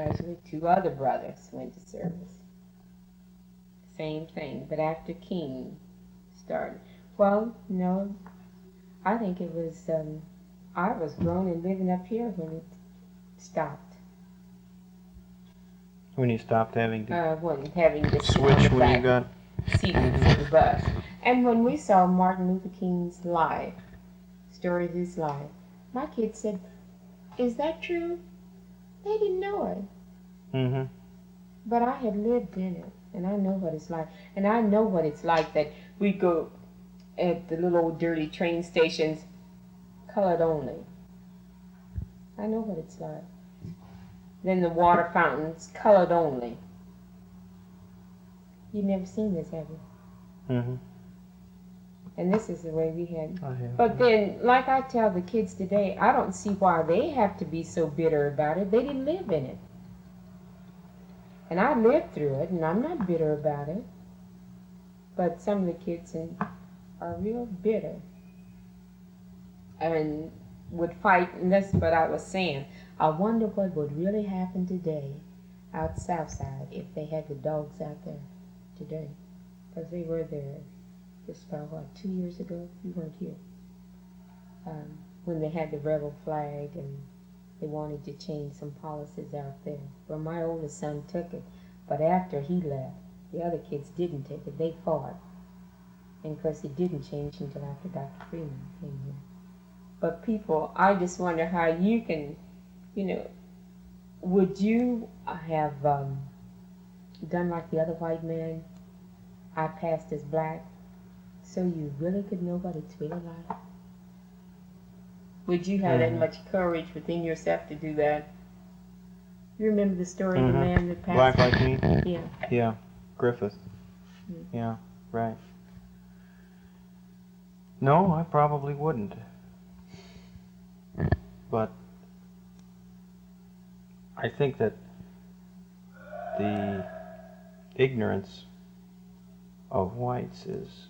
graduate. 2 other brothers went to service. Same thing, but after King started. Well, no, I think it was, I was grown and living up here when it stopped. When you stopped having to When having to sit on switch the when you back got... seat for the bus. And when we saw Martin Luther King's life, story of his life, my kids said, "Is that true?" They didn't know it. Mm-hmm. But I had lived in it, and I know what it's like. And I know what it's like that we go at the little old dirty train stations, colored only. I know what it's like. Then the water fountains, colored only. You've never seen this, have you? Mm-hmm. And this is the way we had. I have. But then, like I tell the kids today, I don't see why they have to be so bitter about it. They didn't live in it. And I lived through it, and I'm not bitter about it. But some of the kids are real bitter. And would fight, and that's what I was saying. I wonder what would really happen today out south side if they had the dogs out there today. Because they were there just about, 2 years ago? You weren't here. When they had the rebel flag and they wanted to change some policies out there. Well, my oldest son took it, but after he left, the other kids didn't take it. They fought. And of course, it didn't change until after Dr. Freeman came here. But people, I just wonder how you can, would you have done like the other white man? I passed as black, so you really could know what it's really like. Would you have that much courage within yourself to do that? You remember the story of the man that passed? Black like me? Yeah. Yeah, Griffith. Mm-hmm. Yeah, right. No, I probably wouldn't. But I think that the ignorance of whites is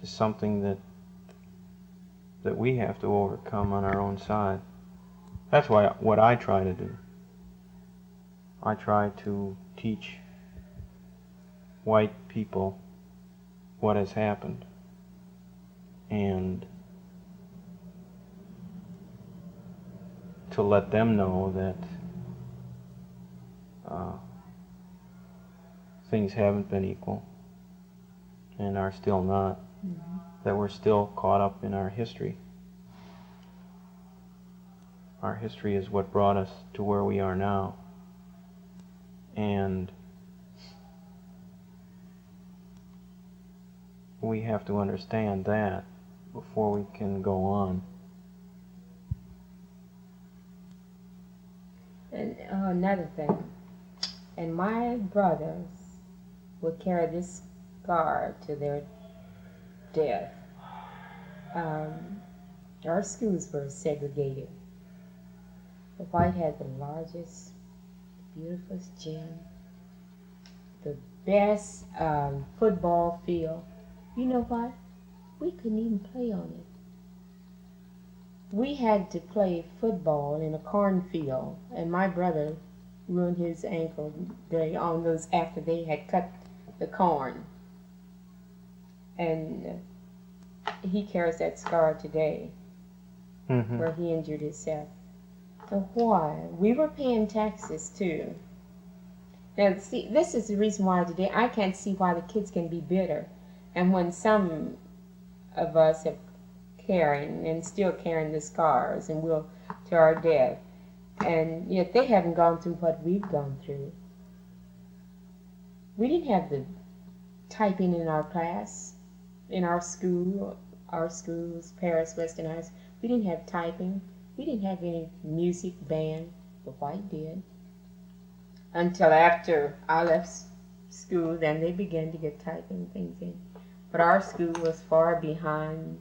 something that we have to overcome on our own side. That's what I try to do. I try to teach white people what has happened, and to let them know that things haven't been equal and are still not, that we're still caught up in our history. Our history is what brought us to where we are now, and we have to understand that before we can go on. And another thing, and my brothers would carry this scar to their death. Our schools were segregated. The white had the largest, beautifulest gym, the best football field. You know what? We couldn't even play on it. We had to play football in a cornfield, and my brother ruined his ankle on those after they had cut the corn. And he carries that scar today, where he injured himself. So why? We were paying taxes too. Now, see, this is the reason why today I can't see why the kids can be bitter. And when some of us have carrying and still carrying the scars and will to our death, and yet they haven't gone through what we've gone through. We didn't have the typing in our class, in our schools, Paris, Western Heights. We didn't have typing. We didn't have any music band. The white did. Until after I left school, then they began to get typing things in. But our school was far behind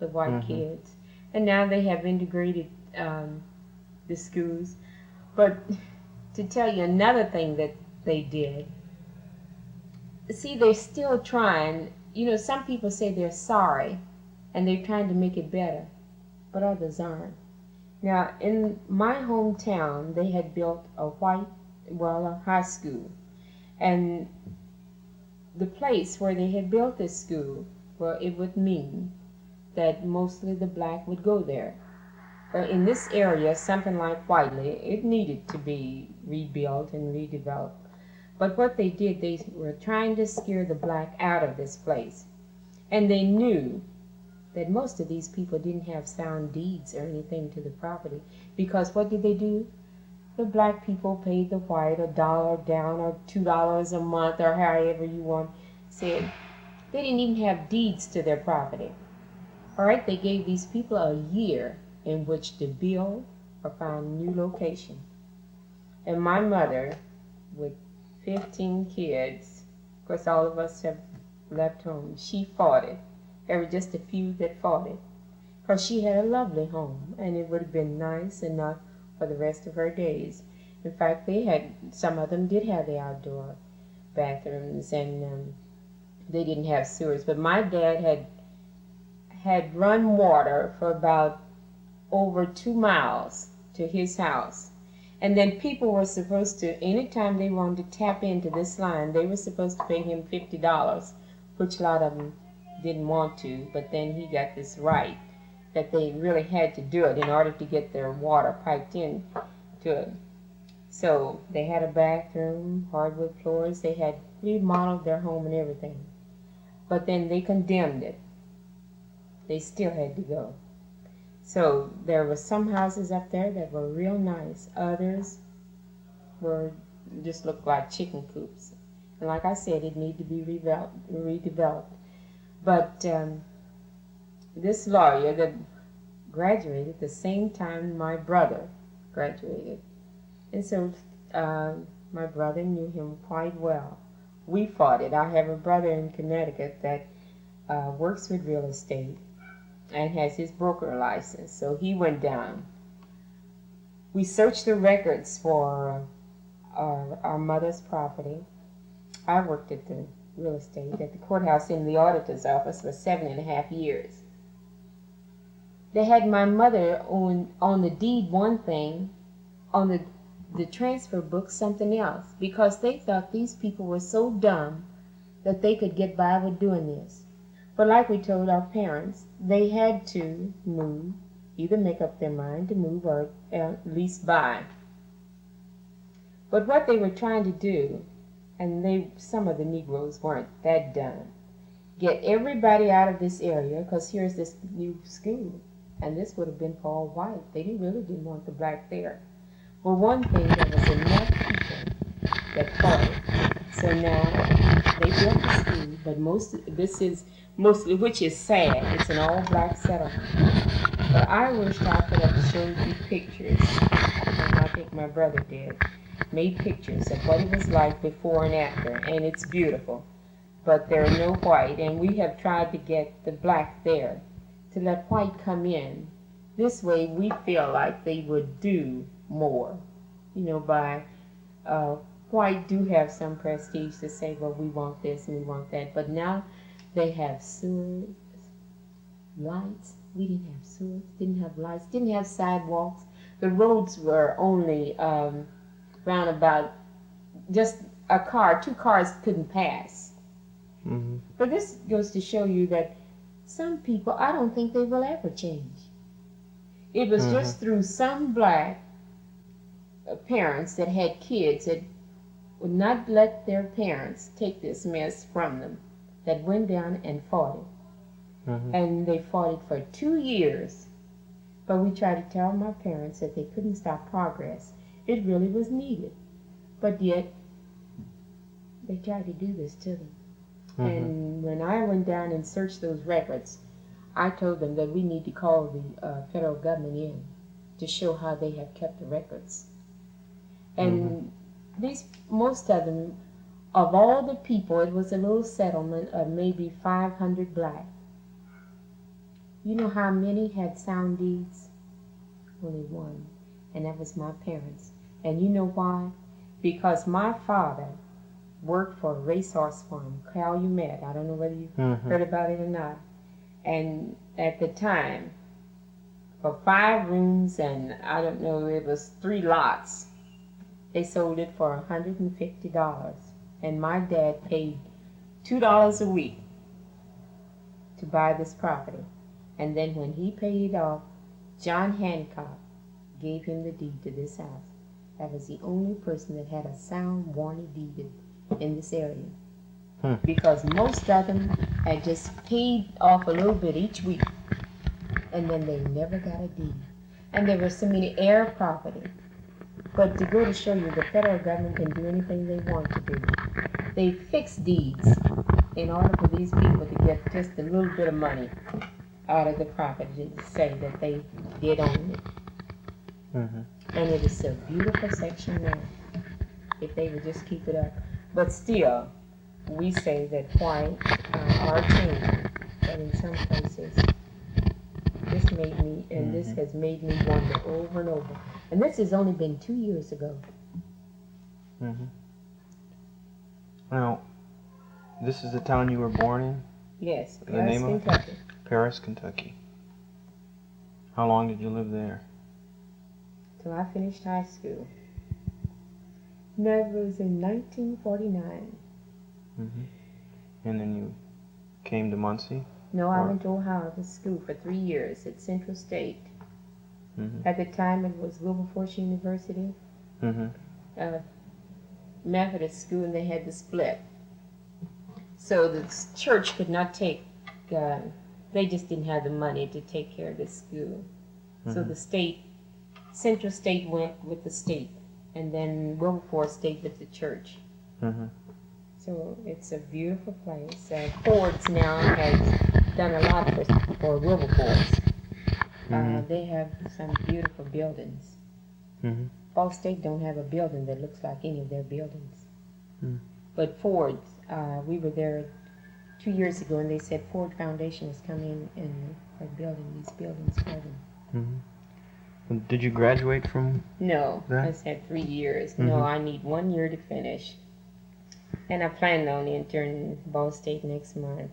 the white kids. And now they have integrated the schools. But to tell you another thing that they did, see, they're still trying. Some people say they're sorry and they're trying to make it better, but others aren't. Now, in my hometown, they had built a high school. And the place where they had built this school, well, it would mean that mostly the black would go there. In this area, something like Whiteley, it needed to be rebuilt and redeveloped. But what they did, they were trying to scare the black out of this place. And they knew that most of these people didn't have sound deeds or anything to the property. Because what did they do? The black people paid the white $1 down or $2 a month or however you want. Said they didn't even have deeds to their property. All right, they gave these people a year in which to build or find new location. And my mother, with 15 kids, of course all of us have left home, she fought it. There were just a few that fought it. Because she had a lovely home, and it would have been nice enough for the rest of her days. In fact, some of them did have the outdoor bathrooms, and they didn't have sewers. But my dad had run water for about over 2 miles to his house. And then people were supposed to, anytime they wanted to tap into this line, they were supposed to pay him $50, which a lot of them didn't want to, but then he got this right that they really had to do it in order to get their water piped in to it. So they had a bathroom, hardwood floors, they had remodeled their home and everything. But then they condemned it. They still had to go. So there were some houses up there that were real nice. Others were just looked like chicken coops. And like I said, it needed to be redeveloped. But this lawyer that graduated the same time my brother graduated. And so my brother knew him quite well. We fought it. I have a brother in Connecticut that works with real estate and has his broker license. So he went down. We searched the records for our mother's property. I worked at the real estate at the courthouse in the auditor's office for 7.5 years. They had my mother on the deed one thing, on the transfer book something else, because they thought these people were so dumb that they could get by with doing this. But like we told our parents, they had to move, either make up their mind to move or at least buy. But what they were trying to do, and some of the Negroes weren't that dumb, get everybody out of this area, because here's this new school, and this would have been for all white. They really didn't want the black there. For one thing, there was enough people that fought it. So now they built the school, but this is mostly, which is sad, it's an all-black settlement. But I wished I could have showed you pictures, and I think my brother did, made pictures of what it was like before and after, and it's beautiful. But there are no white, and we have tried to get the black there, to let white come in. This way we feel like they would do more, by white do have some prestige to say, well, we want this and we want that, but now they have sewers, lights. We didn't have sewers, didn't have lights, didn't have sidewalks. The roads were only round about, just two cars couldn't pass. Mm-hmm. But this goes to show you that some people, I don't think they will ever change. It was just through some black parents that had kids that would not let their parents take this mess from them, that went down and fought it. And they fought it for 2 years. But we tried to tell my parents that they couldn't stop progress. It really was needed. But yet, they tried to do this to them. And when I went down and searched those records, I told them that we need to call the federal government in to show how they have kept the records. And most of them, of all the people, it was a little settlement of maybe 500 black. You know how many had sound deeds? Only one, and that was my parents. And you know why? Because my father worked for a racehorse farm, Calumet. I don't know whether you've heard about it or not. And at the time, for 5 rooms, and I don't know, it was 3 lots. They sold it for $150, and my dad paid $2 a week to buy this property. And then when he paid it off, John Hancock gave him the deed to this house. That was the only person that had a sound warranty deed in this area. Because most of them had just paid off a little bit each week, and then they never got a deed. And there were so many heir property. But to go to show you, the federal government can do anything they want to do. They fix deeds in order for these people to get just a little bit of money out of the property to say that they did own it. And it is a beautiful section now, if they would just keep it up. But still, we say that white are changing, but in some places, this made me, and this has made me wonder over and over. And this has only been 2 years ago. Now, this is the town you were born in? Yes, The Paris, name of it? Kentucky. Paris, Kentucky. How long did you live there? Till I finished high school. That was in 1949. And then you came to Muncie? No, I went to Ohio to school for 3 years at Central State. At the time, it was Wilberforce University, Methodist school, and they had to split. So the church could not take, they just didn't have the money to take care of the school. So the state, Central State went with the state, and then Wilberforce stayed with the church. So it's a beautiful place. Ford's now has done a lot for Wilberforce. They have some beautiful buildings. Ball State don't have a building that looks like any of their buildings. But Ford, we were there 2 years ago, and they said Ford Foundation is coming and are building these buildings for them. Did you graduate from No, that? I said 3 years. No, I need 1 year to finish. And I plan on entering Ball State next month.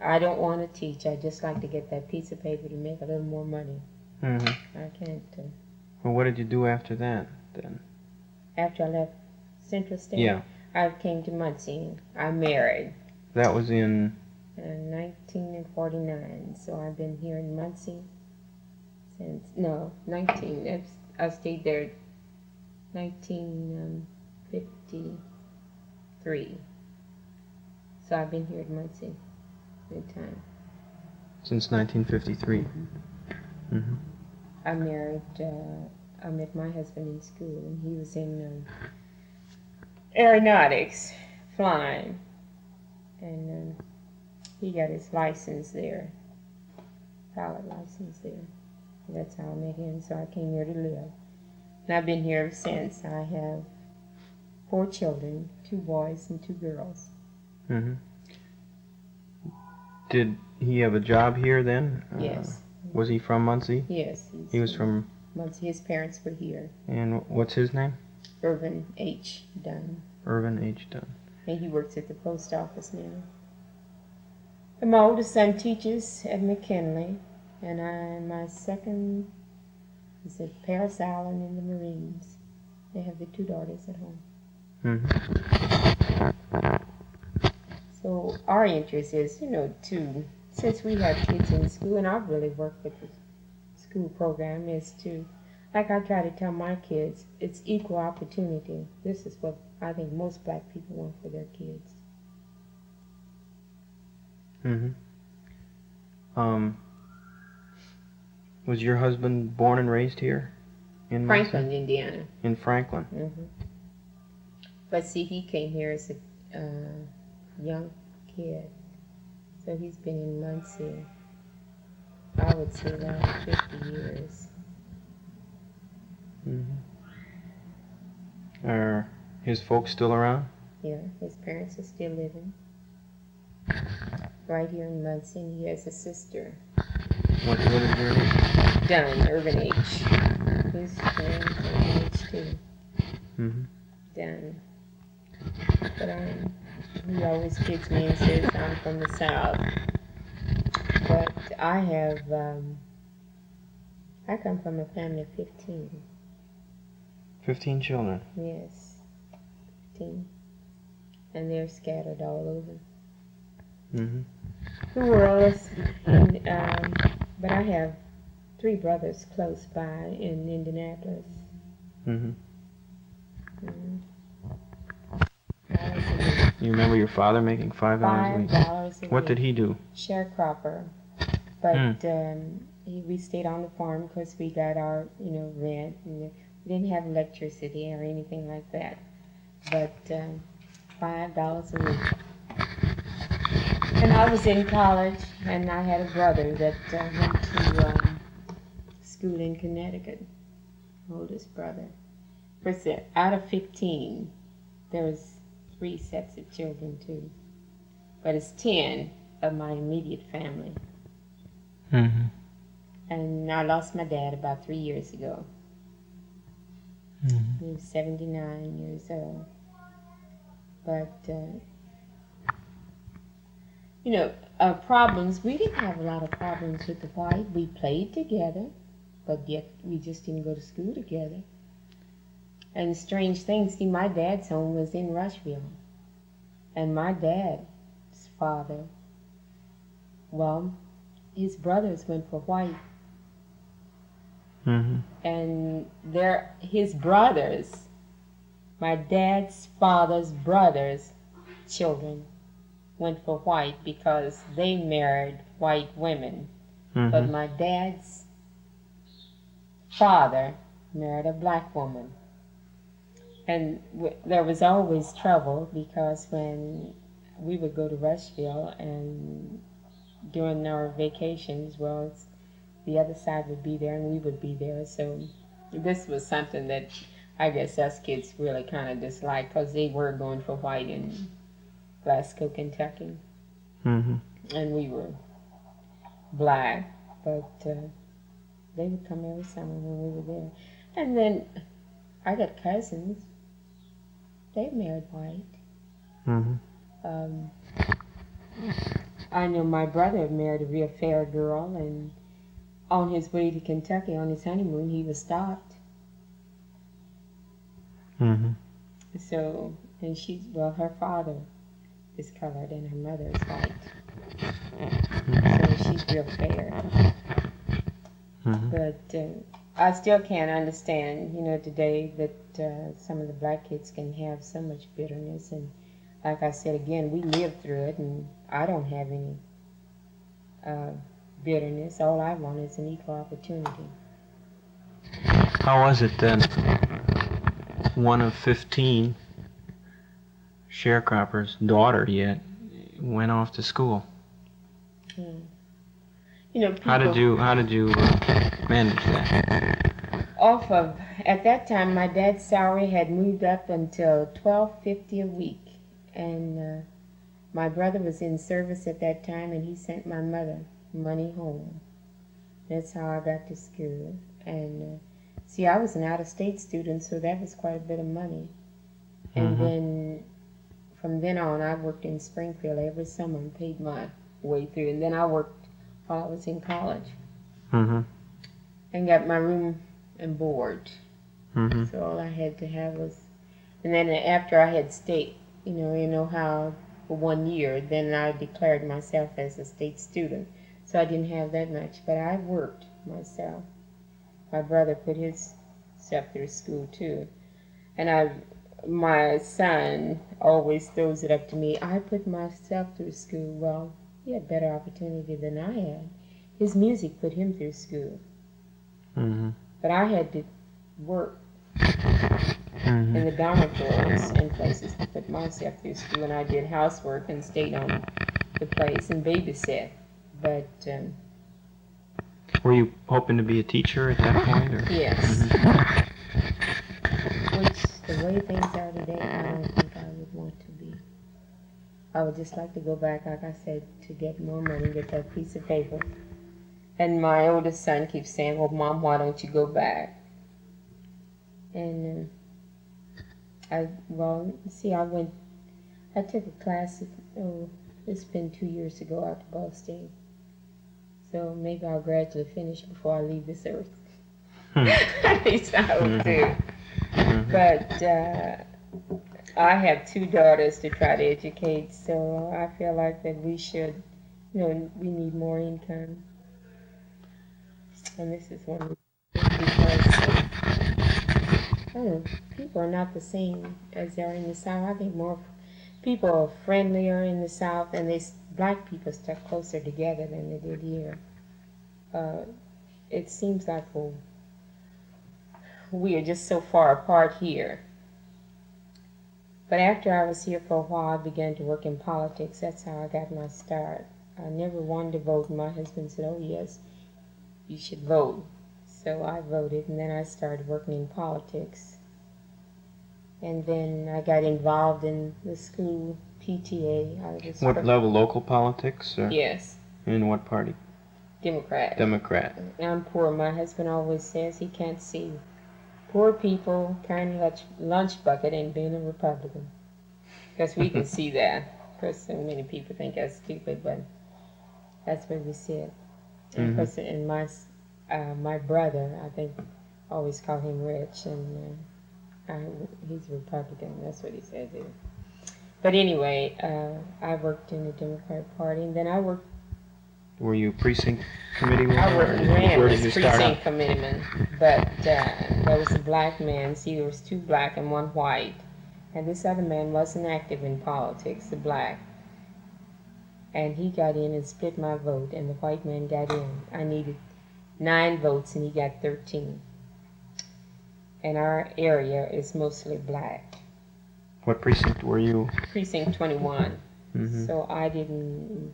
I don't want to teach. I just like to get that piece of paper to make a little more money. I can't. Well, what did you do after that, then? After I left Central State, Yeah. I came to Muncie. I married That was in... in 1949. So I've been here in Muncie since, 19. I stayed there 1953. So I've been here in Muncie good time. Since 1953. I married, I met my husband in school, and he was in aeronautics, flying, and he got his license there, pilot license there. That's how I met him, so I came here to live. And I've been here ever since. I have 4 children, 2 boys and 2 girls. Did he have a job here then? Yes. Was he from Muncie? Yes. He was from... Muncie. His parents were here. And what's his name? Irvin H. Dunn. Irvin H. Dunn. And he works at the post office now. And my oldest son teaches at McKinley, and my second is at Paris Island in the Marines. They have the 2 daughters at home. So our interest is, since we have kids in school, and I've really worked with the school program, is to, like I try to tell my kids, it's equal opportunity. This is what I think most black people want for their kids. Was your husband born and raised here? In Franklin, Muncie? Indiana. In Franklin? But see, he came here as a young kid. So he's been in Muncie, I would say, about 50 years. Are his folks still around? Yeah, his parents are still living right here in Muncie, and he has a sister. What is your name? Dunn, Irvin H. His name is Irvin H. too. Dunn. But he always kids me and says I'm from the South. But I have I come from a family of 15. 15 children. Yes, 15. And they're scattered all over Mm-hmm. the world. And, but I have 3 brothers close by in Indianapolis. Mm-hmm. Mm. You remember your father making $5 a week? $5 a week. What did he do? Sharecropper. But we stayed on the farm because we got our, rent. And we didn't have electricity or anything like that. But $5 a week. And I was in college, and I had a brother that went to school in Connecticut, oldest brother. First, out of 15, there was 3 sets of children too, but it's 10 of my immediate family. Mm-hmm. And I lost my dad about 3 years ago. Mm-hmm. He was 79 years old. But, problems, we didn't have a lot of problems with the white. We played together, but yet we just didn't go to school together. And strange thing, see, my dad's home was in Rushville. And my dad's father, well, his brothers went for white. Mm-hmm. And his brothers, my dad's father's brothers' children, went for white because they married white women. Mm-hmm. But my dad's father married a black woman. And there was always trouble because when we would go to Rushville and during our vacations, well, the other side would be there and we would be there. So this was something that I guess us kids really kind of disliked because they were going for white in Glasgow, Kentucky. Mm-hmm. And we were black, but they would come every summer when we were there. And then I got cousins. They married white. Mm-hmm. I know my brother married a real fair girl, and on his way to Kentucky on his honeymoon, he was stopped. Mm-hmm. So, and her father is colored and her mother is white. Mm-hmm. So she's real fair. Mm-hmm. But I still can't understand, today that some of the black kids can have so much bitterness. And like I said again, we lived through it, and I don't have any bitterness. All I want is an equal opportunity. How was it then? One of 15 sharecroppers' daughter yet went off to school. How did you manage that? At that time, my dad's salary had moved up until $12.50 a week, and my brother was in service at that time, and he sent my mother money home. That's how I got to school. And see, I was an out-of-state student, so that was quite a bit of money. And Mm-hmm. then from then on, I worked in Springfield every summer and paid my way through. And then I worked while I was in college. Mm-hmm. And got my room and board. Mm-hmm. So all I had to have was, and then after I had stayed, how for 1 year, then I declared myself as a state student. So I didn't have that much, but I worked myself. My brother put his self through school too. And my son always throws it up to me, I put myself through school. Well, he had better opportunity than I had. His music put him through school. Mm-hmm. But I had to work Mm-hmm. in the dormitories and places to put myself through school, and I did housework and stayed on the place and babysat. But Were you hoping to be a teacher at that point? Or? yes, Mm-hmm. which the way things are today, I don't think I would want to be. I would just like to go back, like I said, to get more money, get that piece of paper. And my oldest son keeps saying, well, Mom, why don't you go back? And I took a class, it's been 2 years ago out to Ball State. So maybe I'll gradually finish before I leave this earth. At least I hope to. Mhm. But I have 2 daughters to try to educate, so I feel like that we should, we need more income. And this is one because people are not the same as they are in the South. I think more people are friendlier in the South, and black people stuck closer together than they did here. It seems like we are just so far apart here. But after I was here for a while, I began to work in politics. That's how I got my start. I never wanted to vote, and my husband said, "Oh yes, you should vote." So I voted, and then I started working in politics. And then I got involved in the school PTA. What level? Local politics? Or Yes. In what party? Democrat. Democrat. I'm poor. My husband always says he can't see poor people carrying lunch bucket and being a Republican. Because we can see that. Of course, so many people think that's stupid, but that's where we see it. And of course, and my brother, I think, always call him Rich, and he's a Republican. That's what he says. But anyway, I worked in the Democratic Party, and then I worked. Were you precinct committee woman? I ran Where as did you start precinct out? committeeman, but there was a black man. See, there was 2 black and 1 white, and this other man wasn't active in politics, the black. And he got in and split my vote, and the white man got in. I needed 9 votes, and he got 13. And our area is mostly black. What precinct were you? Precinct 21. Mm-hmm. So I didn't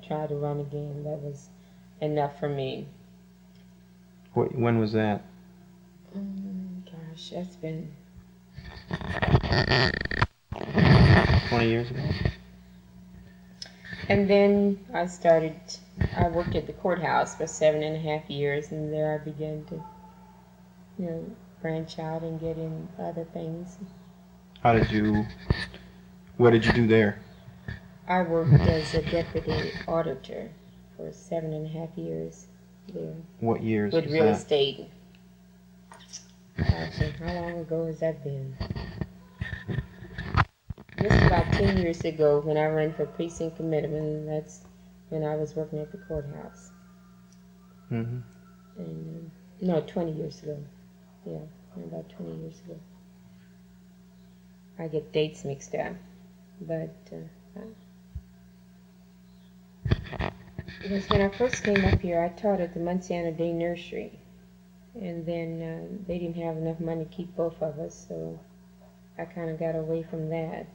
try to run again. That was enough for me. When was that? Gosh, that's been 20 years ago? And then I worked at the courthouse for 7.5 years, and there I began to, branch out and get in other things. What did you do there? I worked as a deputy auditor for 7.5 years there. What years With was real that? estate. Actually, how long ago has that been? Just about 10 years ago when I ran for precinct committeeman, that's when I was working at the courthouse. Mm-hmm. And, no, 20 years ago. Yeah, about 20 years ago. I get dates mixed up. But because when I first came up here, I taught at the Muncie Day Nursery. And then they didn't have enough money to keep both of us, so I kind of got away from that.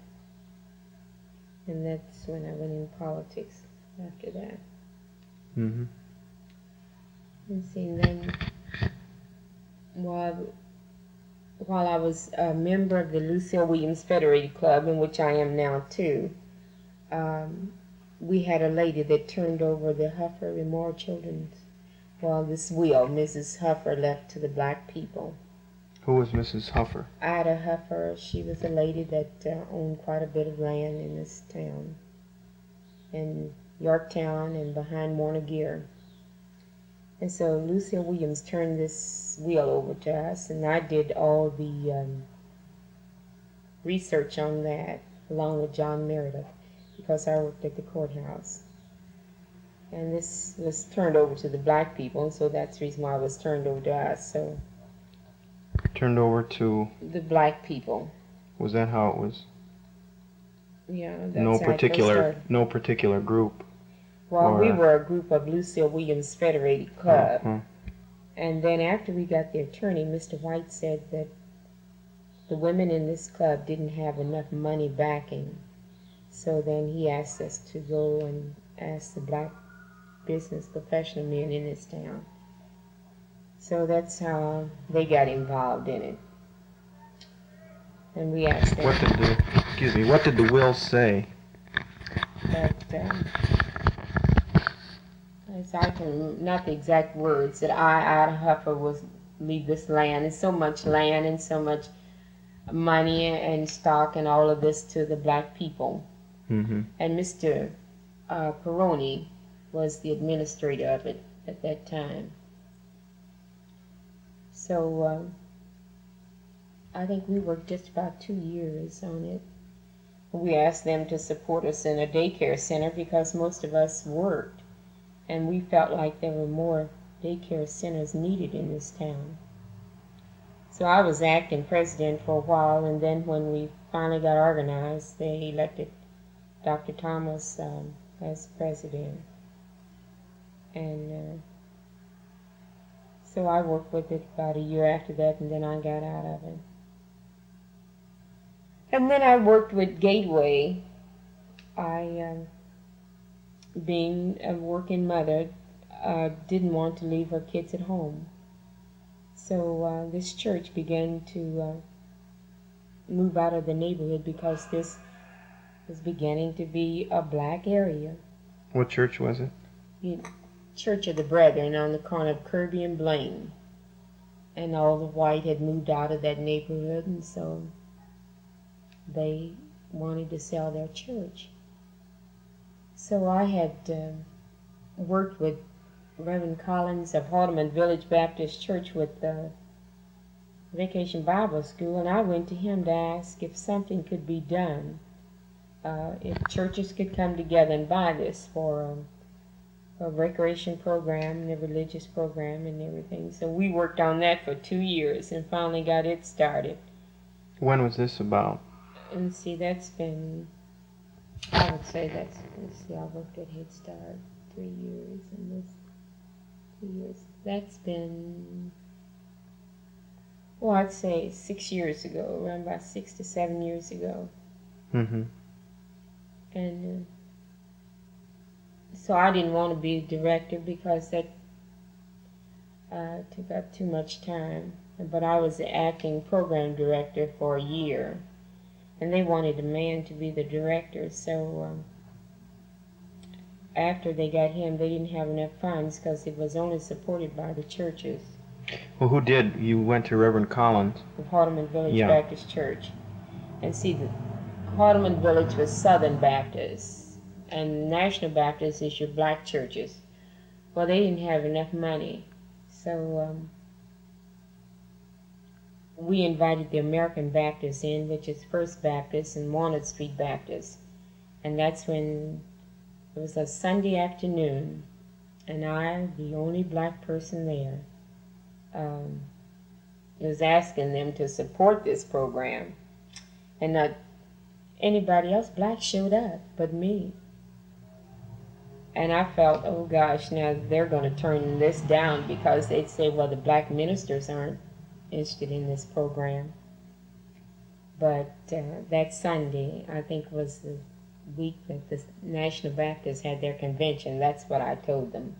And that's when I went in politics after that. Mm-hmm. And see, and then while I was a member of the Lucille Williams Federated Club, in which I am now too, we had a lady that turned over the Huffer Memorial Children's. Well, this will Mrs. Huffer left to the black people. Who was Mrs. Huffer? Ida Huffer. She was a lady that owned quite a bit of land in this town, in Yorktown and behind Warner-Gear. And so Lucille Williams turned this will over to us, and I did all the research on that along with John Meredith, because I worked at the courthouse. And this was turned over to the black people, and so that's the reason why it was turned over to us. So Turned over to the black people. Was that how it was? Yeah, that's No how it particular group. Well, we were a group of Lucille Williams Federated Club. Uh-huh. And then after we got the attorney, Mr. White said that the women in this club didn't have enough money backing. So then he asked us to go and ask the black business professional men in this town. So that's how they got involved in it. And we asked them. What did the will say? That, not the exact words, that Ida Huffer was leave this land, and so much land and so much money and stock and all of this to the black people. Mm-hmm. And Mr. Peroni was the administrator of it at that time. So I think we worked just about 2 years on it. We asked them to support us in a daycare center because most of us worked, and we felt like there were more daycare centers needed in this town. So I was acting president for a while, and then when we finally got organized, they elected Dr. Thomas as president. And so I worked with it about a year after that, and then I got out of it. And then I worked with Gateway. Being a working mother, didn't want to leave her kids at home. So this church began to move out of the neighborhood because this was beginning to be a black area. What church was it? The Church of the Brethren on the corner of Kirby and Blaine. And all the white had moved out of that neighborhood, and so they wanted to sell their church. So I had worked with Reverend Collins of Hardeman Village Baptist Church with the Vacation Bible School, and I went to him to ask if something could be done, if churches could come together and buy this for a recreation program and a religious program and everything. So we worked on that for 2 years and finally got it started. When was this about? And see, that's been, I would say that's, let's see, I worked at Head Start 3 years and this 2 years. That's been, well, I'd say 6 years ago, around about 6 to 7 years ago. Mm-hmm. And so I didn't want to be a director because that took up too much time. But I was the acting program director for a year. And they wanted a man to be the director, so after they got him, they didn't have enough funds because it was only supported by the churches. Well, who did? You went to Reverend Collins. Of Hardeman Village Baptist Church. And see, the Hardeman Village was Southern Baptist, and National Baptist is your black churches. Well, they didn't have enough money, so we invited the American Baptist in, which is First Baptist and Walnut Street Baptist. And that's when it was a Sunday afternoon, and I, the only black person there, was asking them to support this program. And not anybody else black showed up but me. And I felt, oh gosh, now they're going to turn this down because they'd say, well, the black ministers aren't interested in this program. But that Sunday, I think was the week that the National Baptists had their convention. That's what I told them,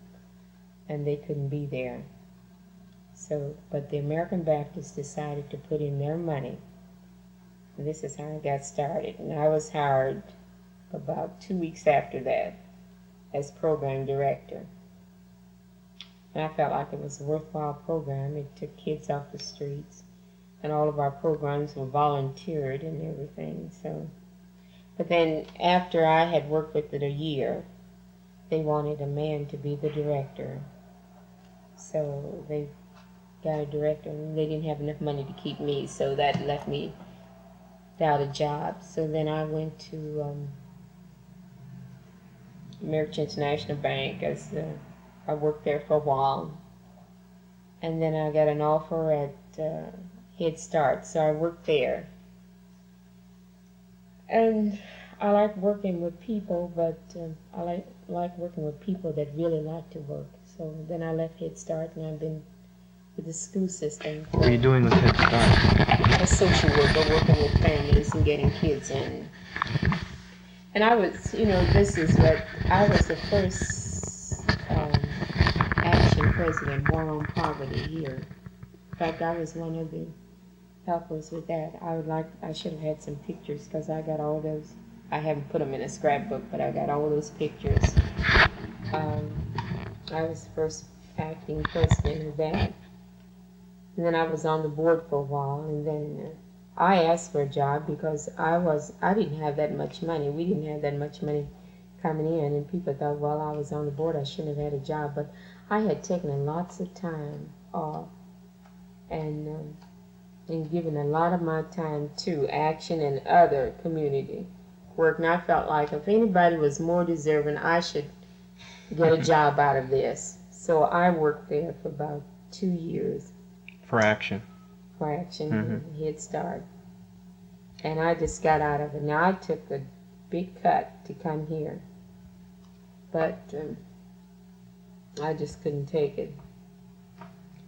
and they couldn't be there. So, but the American Baptists decided to put in their money, and this is how I got started. And I was hired about 2 weeks after that as program director. And I felt like it was a worthwhile program. It took kids off the streets, and all of our programs were volunteered and everything. So, but then after I had worked with it a year, they wanted a man to be the director. So they got a director, and they didn't have enough money to keep me, so that left me without a job. So then I went to Merchants National Bank as I worked there for a while, and then I got an offer at Head Start, so I worked there. And I like working with people, but I like working with people that really like to work. So then I left Head Start, and I've been with the school system. What were you doing with Head Start? A social worker, working with families and getting kids in. And I was, this is what, I was the first action president, War on Poverty here. In fact, I was one of the helpers with that. I should have had some pictures because I got all those. I haven't put them in a scrapbook, but I got all those pictures. I was the first acting president of that. And then I was on the board for a while, and then I asked for a job because I didn't have that much money. We didn't have that much money coming in, and people thought, well, I was on the board, I shouldn't have had a job. But I had taken lots of time off and given a lot of my time to action and other community work. And I felt like if anybody was more deserving, I should get a job out of this. So I worked there for about 2 years. For Action. For Action, Head Start. And I just got out of it. Now I took a big cut to come here. But I just couldn't take it.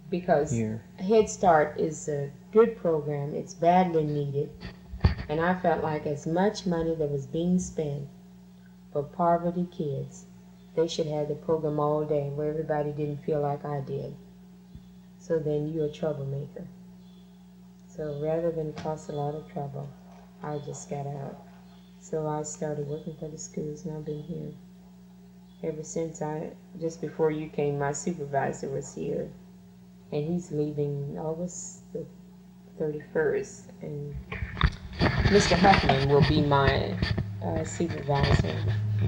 Because Head Start is a good program. It's badly needed. And I felt like as much money that was being spent for poverty kids, they should have the program all day where everybody didn't feel like I did. So then you're a troublemaker. So rather than cause a lot of trouble, I just got out. So I started working for the schools, and I've been here ever since. Just before you came, my supervisor was here, and he's leaving August the 31st. And Mr. Huffman will be my supervisor,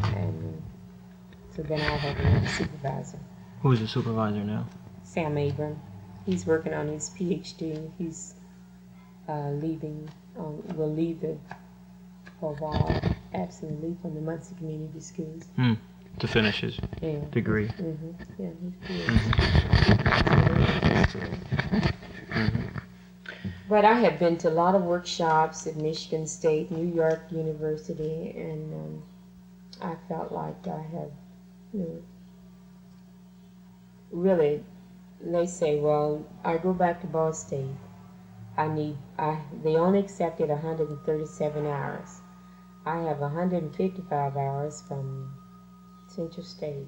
and so then I'll have another supervisor. Who's the supervisor now? Sam Abram. He's working on his PhD. He's leaving. Will leave for a while, absolutely, from the Muncie Community Schools. To finish his degree. Yeah, he's PhD. But I have been to a lot of workshops at Michigan State, New York University, and I felt like I have, really, they say, well, I go back to Ball State. They only accepted 137 hours. I have 155 hours from Central State,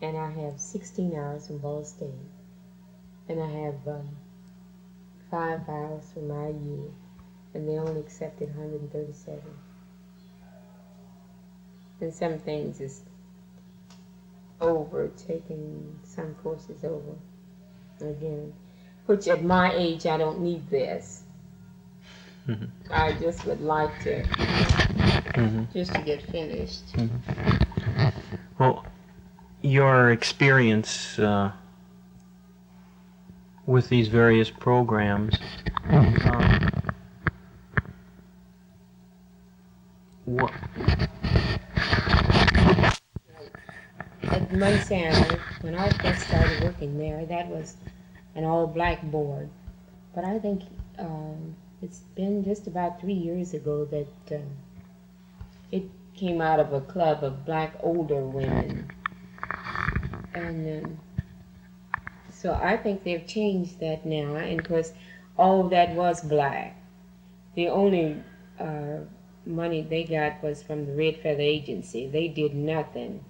and I have 16 hours from Ball State, and I have 5 hours from IU, and they only accepted 137. And some things is over, taking some courses over again, which at my age I don't need this. I just would like to, just to get finished. Well, your experience with these various programs, what? At Muncie, when I first started working there, that was an all-black board. But I think it's been just about 3 years ago that it came out of a club of black older women. And so I think they've changed that now, and because all of that was black. The only money they got was from the Red Feather Agency. They did nothing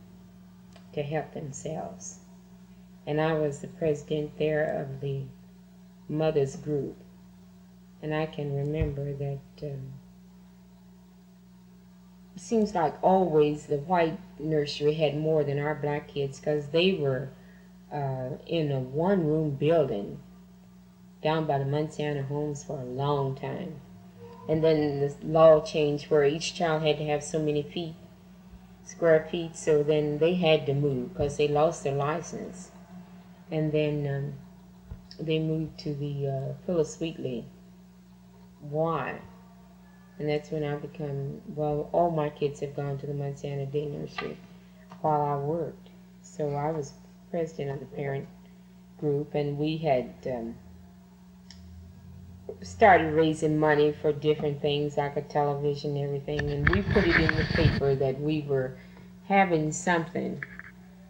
to help themselves. And I was the president there of the mothers group. And I can remember that it seems like always the white nursery had more than our black kids, because they were in a one-room building down by the Muncie homes for a long time. And then the law changed where each child had to have so many square feet, so then they had to move because they lost their license. And then they moved to the Phyllis Wheatley Y. And that's when I become, well, all my kids have gone to the Muncie Day Nursery while I worked. So I was president of the parent group, and we had started raising money for different things like a television and everything, and we put it in the paper that we were having something.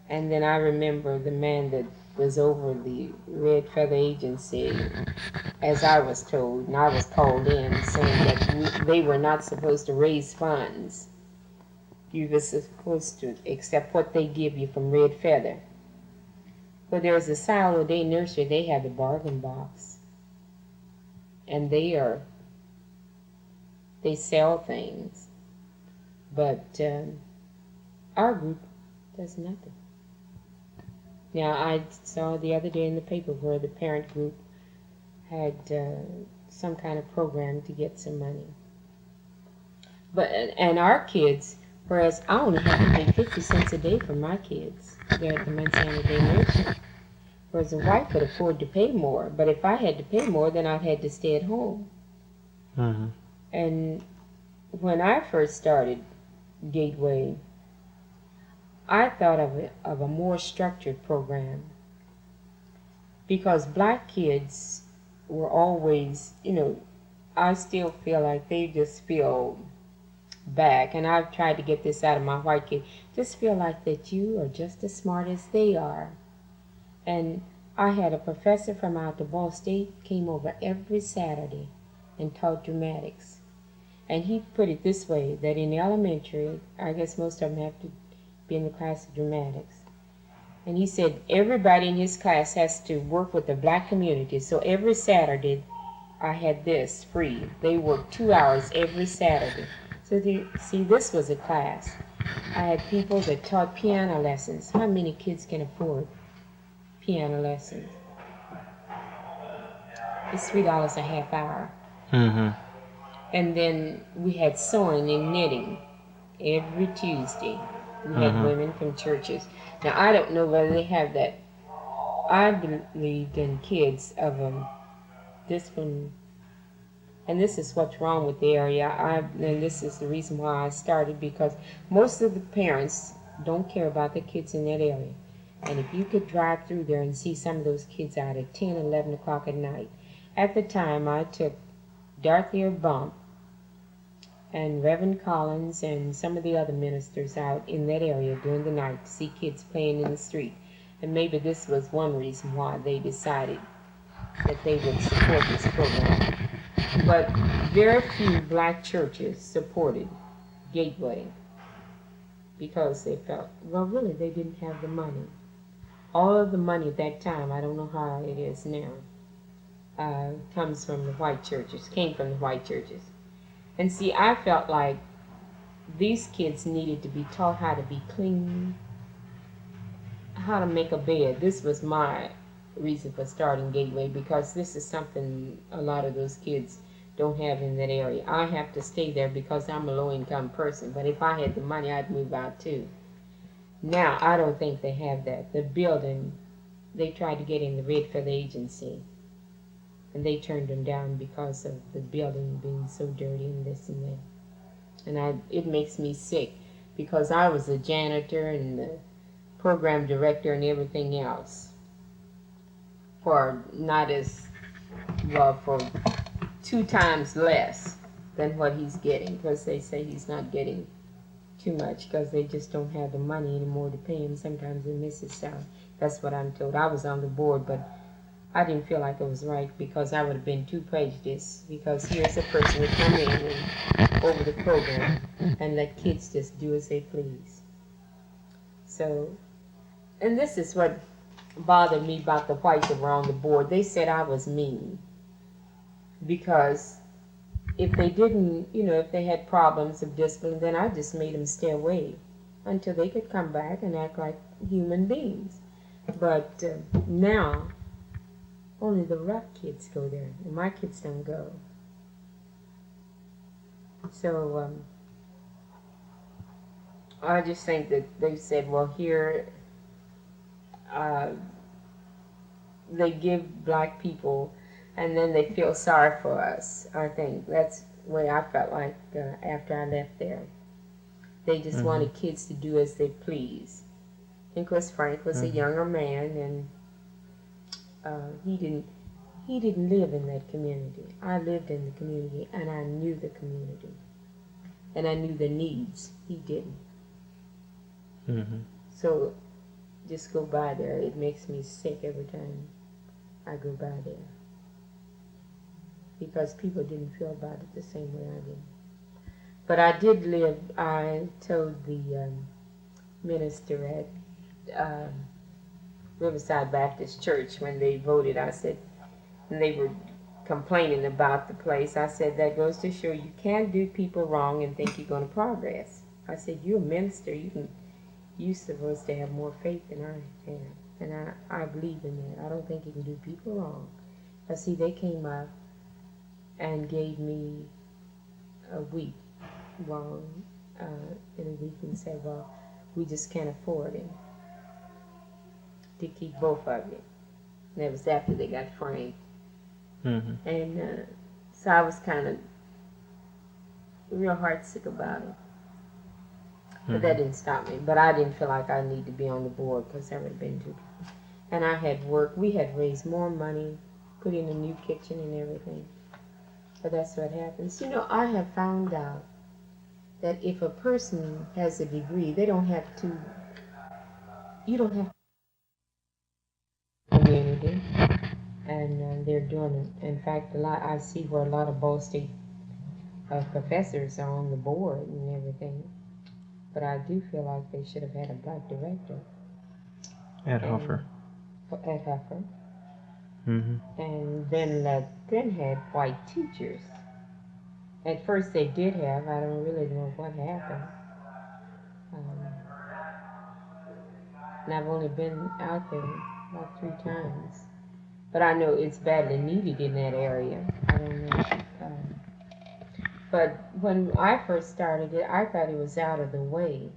And then I remember the man that was over the Red Feather Agency, as I was told, and I was called in saying that they were not supposed to raise funds. You were supposed to accept what they give you from Red Feather. But there's a Silo Day Nursery, they have the bargain box. And they sell things. But our group does nothing. Now, I saw the other day in the paper where the parent group had some kind of program to get some money. And our kids, whereas I only have to pay 50 cents a day for my kids there at the Muncie Day Nursery. Whereas a white could afford to pay more. But if I had to pay more, then I'd had to stay at home. Mm-hmm. And when I first started Gateway, I thought of a more structured program, because black kids were always, I still feel like they just feel back, and I've tried to get this out of my white kid, just feel like that you are just as smart as they are. And I had a professor from out to Ball State came over every Saturday and taught dramatics. And he put it this way, that in elementary, I guess most of them have to be in the class of dramatics. And he said everybody in his class has to work with the black community. So every Saturday, I had this free. They worked 2 hours every Saturday. So see, this was a class. I had people that taught piano lessons. How many kids can afford piano lessons? It's $3 a half hour. Mm-hmm. And then we had sewing and knitting every Tuesday. We had women from churches. Now, I don't know whether they have that. I believed in kids of this one, and this is what's wrong with the area. And this is the reason why I started, because most of the parents don't care about the kids in that area. And if you could drive through there and see some of those kids out at 10, 11 o'clock at night. At the time, I took Dorothy Bump and Reverend Collins and some of the other ministers out in that area during the night to see kids playing in the street. And maybe this was one reason why they decided that they would support this program. But very few black churches supported Gateway because they felt, well, really, they didn't have the money. All of the money at that time, I don't know how it is now, comes from the white churches, came from the white churches. And see, I felt like these kids needed to be taught how to be clean, how to make a bed. This was my reason for starting Gateway, because this is something a lot of those kids don't have in that area. I have to stay there because I'm a low-income person, but if I had the money, I'd move out too. Now, I don't think they have that. The building, they tried to get in the Redfield agency, and they turned them down because of the building being so dirty and this and that. And it makes me sick, because I was a janitor and the program director and everything else for not as, well, for 2 times less than what he's getting, because they say he's not getting too much because they just don't have the money anymore to pay him. Sometimes they miss his salary. That's what I'm told. I was on the board, but I didn't feel like it was right, because I would have been too prejudiced, because here's a person who come in and over the program and let kids just do as they please. So, and this is what bothered me about the whites that were on the board. They said I was mean, because if they didn't, if they had problems of discipline, then I just made them stay away until they could come back and act like human beings. But now, only the rough kids go there, and my kids don't go. So I just think that they said, well, here they give black people, and then they feel sorry for us. I think that's the way I felt like after I left there. They just wanted kids to do as they please. And of course, Frank was a younger man, and he didn't live in that community. I lived in the community, and I knew the community, and I knew the needs. He didn't. So just go by there. It makes me sick every time I go by there, because people didn't feel about it the same way I did. But I did live, I told the minister at Riverside Baptist Church when they voted, I said, and they were complaining about the place, I said, that goes to show you can't do people wrong and think you're going to progress. I said, you're a minister, you're supposed to have more faith than I have. And I believe in that. I don't think you can do people wrong. But see, they came up and gave me a week, well, in a week, and said, well, we just can't afford it to keep both of you. And that was after they got framed. Mm-hmm. And so I was kind of real heartsick about it. But that didn't stop me. But I didn't feel like I needed to be on the board because that would have been too. And I had worked. We had raised more money, put in a new kitchen and everything. But that's what happens. You know, I have found out that if a person has a degree, they don't have to. You don't have to community, and they're doing it. In fact, I see where a lot of Ball State professors are on the board and everything. But I do feel like they should have had a black director. At Huffer. At Huffer. Mm-hmm. And then had white teachers. At first they did have. I don't really know what happened. And I've only been out there about 3 times. But I know it's badly needed in that area. I don't know. But when I first started it, I thought it was out of the way.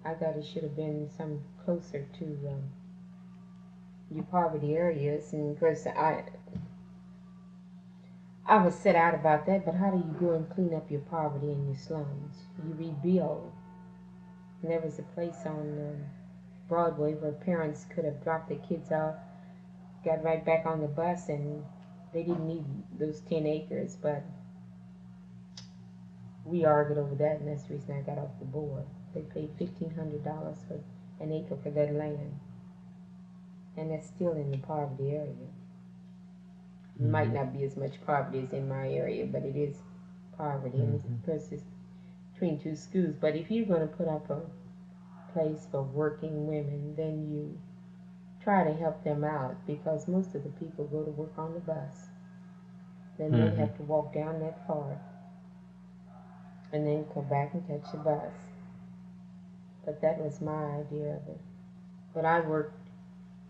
I thought it should have been some closer to your poverty areas. And of course, I was set out about that, but how do you go and clean up your poverty in your slums? You rebuild. And there was a place on Broadway where parents could have dropped their kids off, got right back on the bus, and they didn't need those 10 acres, but we argued over that, and that's the reason I got off the board. They paid $1,500 for an acre for that land, and that's still in the poverty area. It might not be as much poverty as in my area, but it is poverty, and of course it's between 2 schools. But if you're going to put up a place for working women, then you try to help them out, because most of the people go to work on the bus. Then they have to walk down that far and then come back and catch the bus. But that was my idea of it. But I worked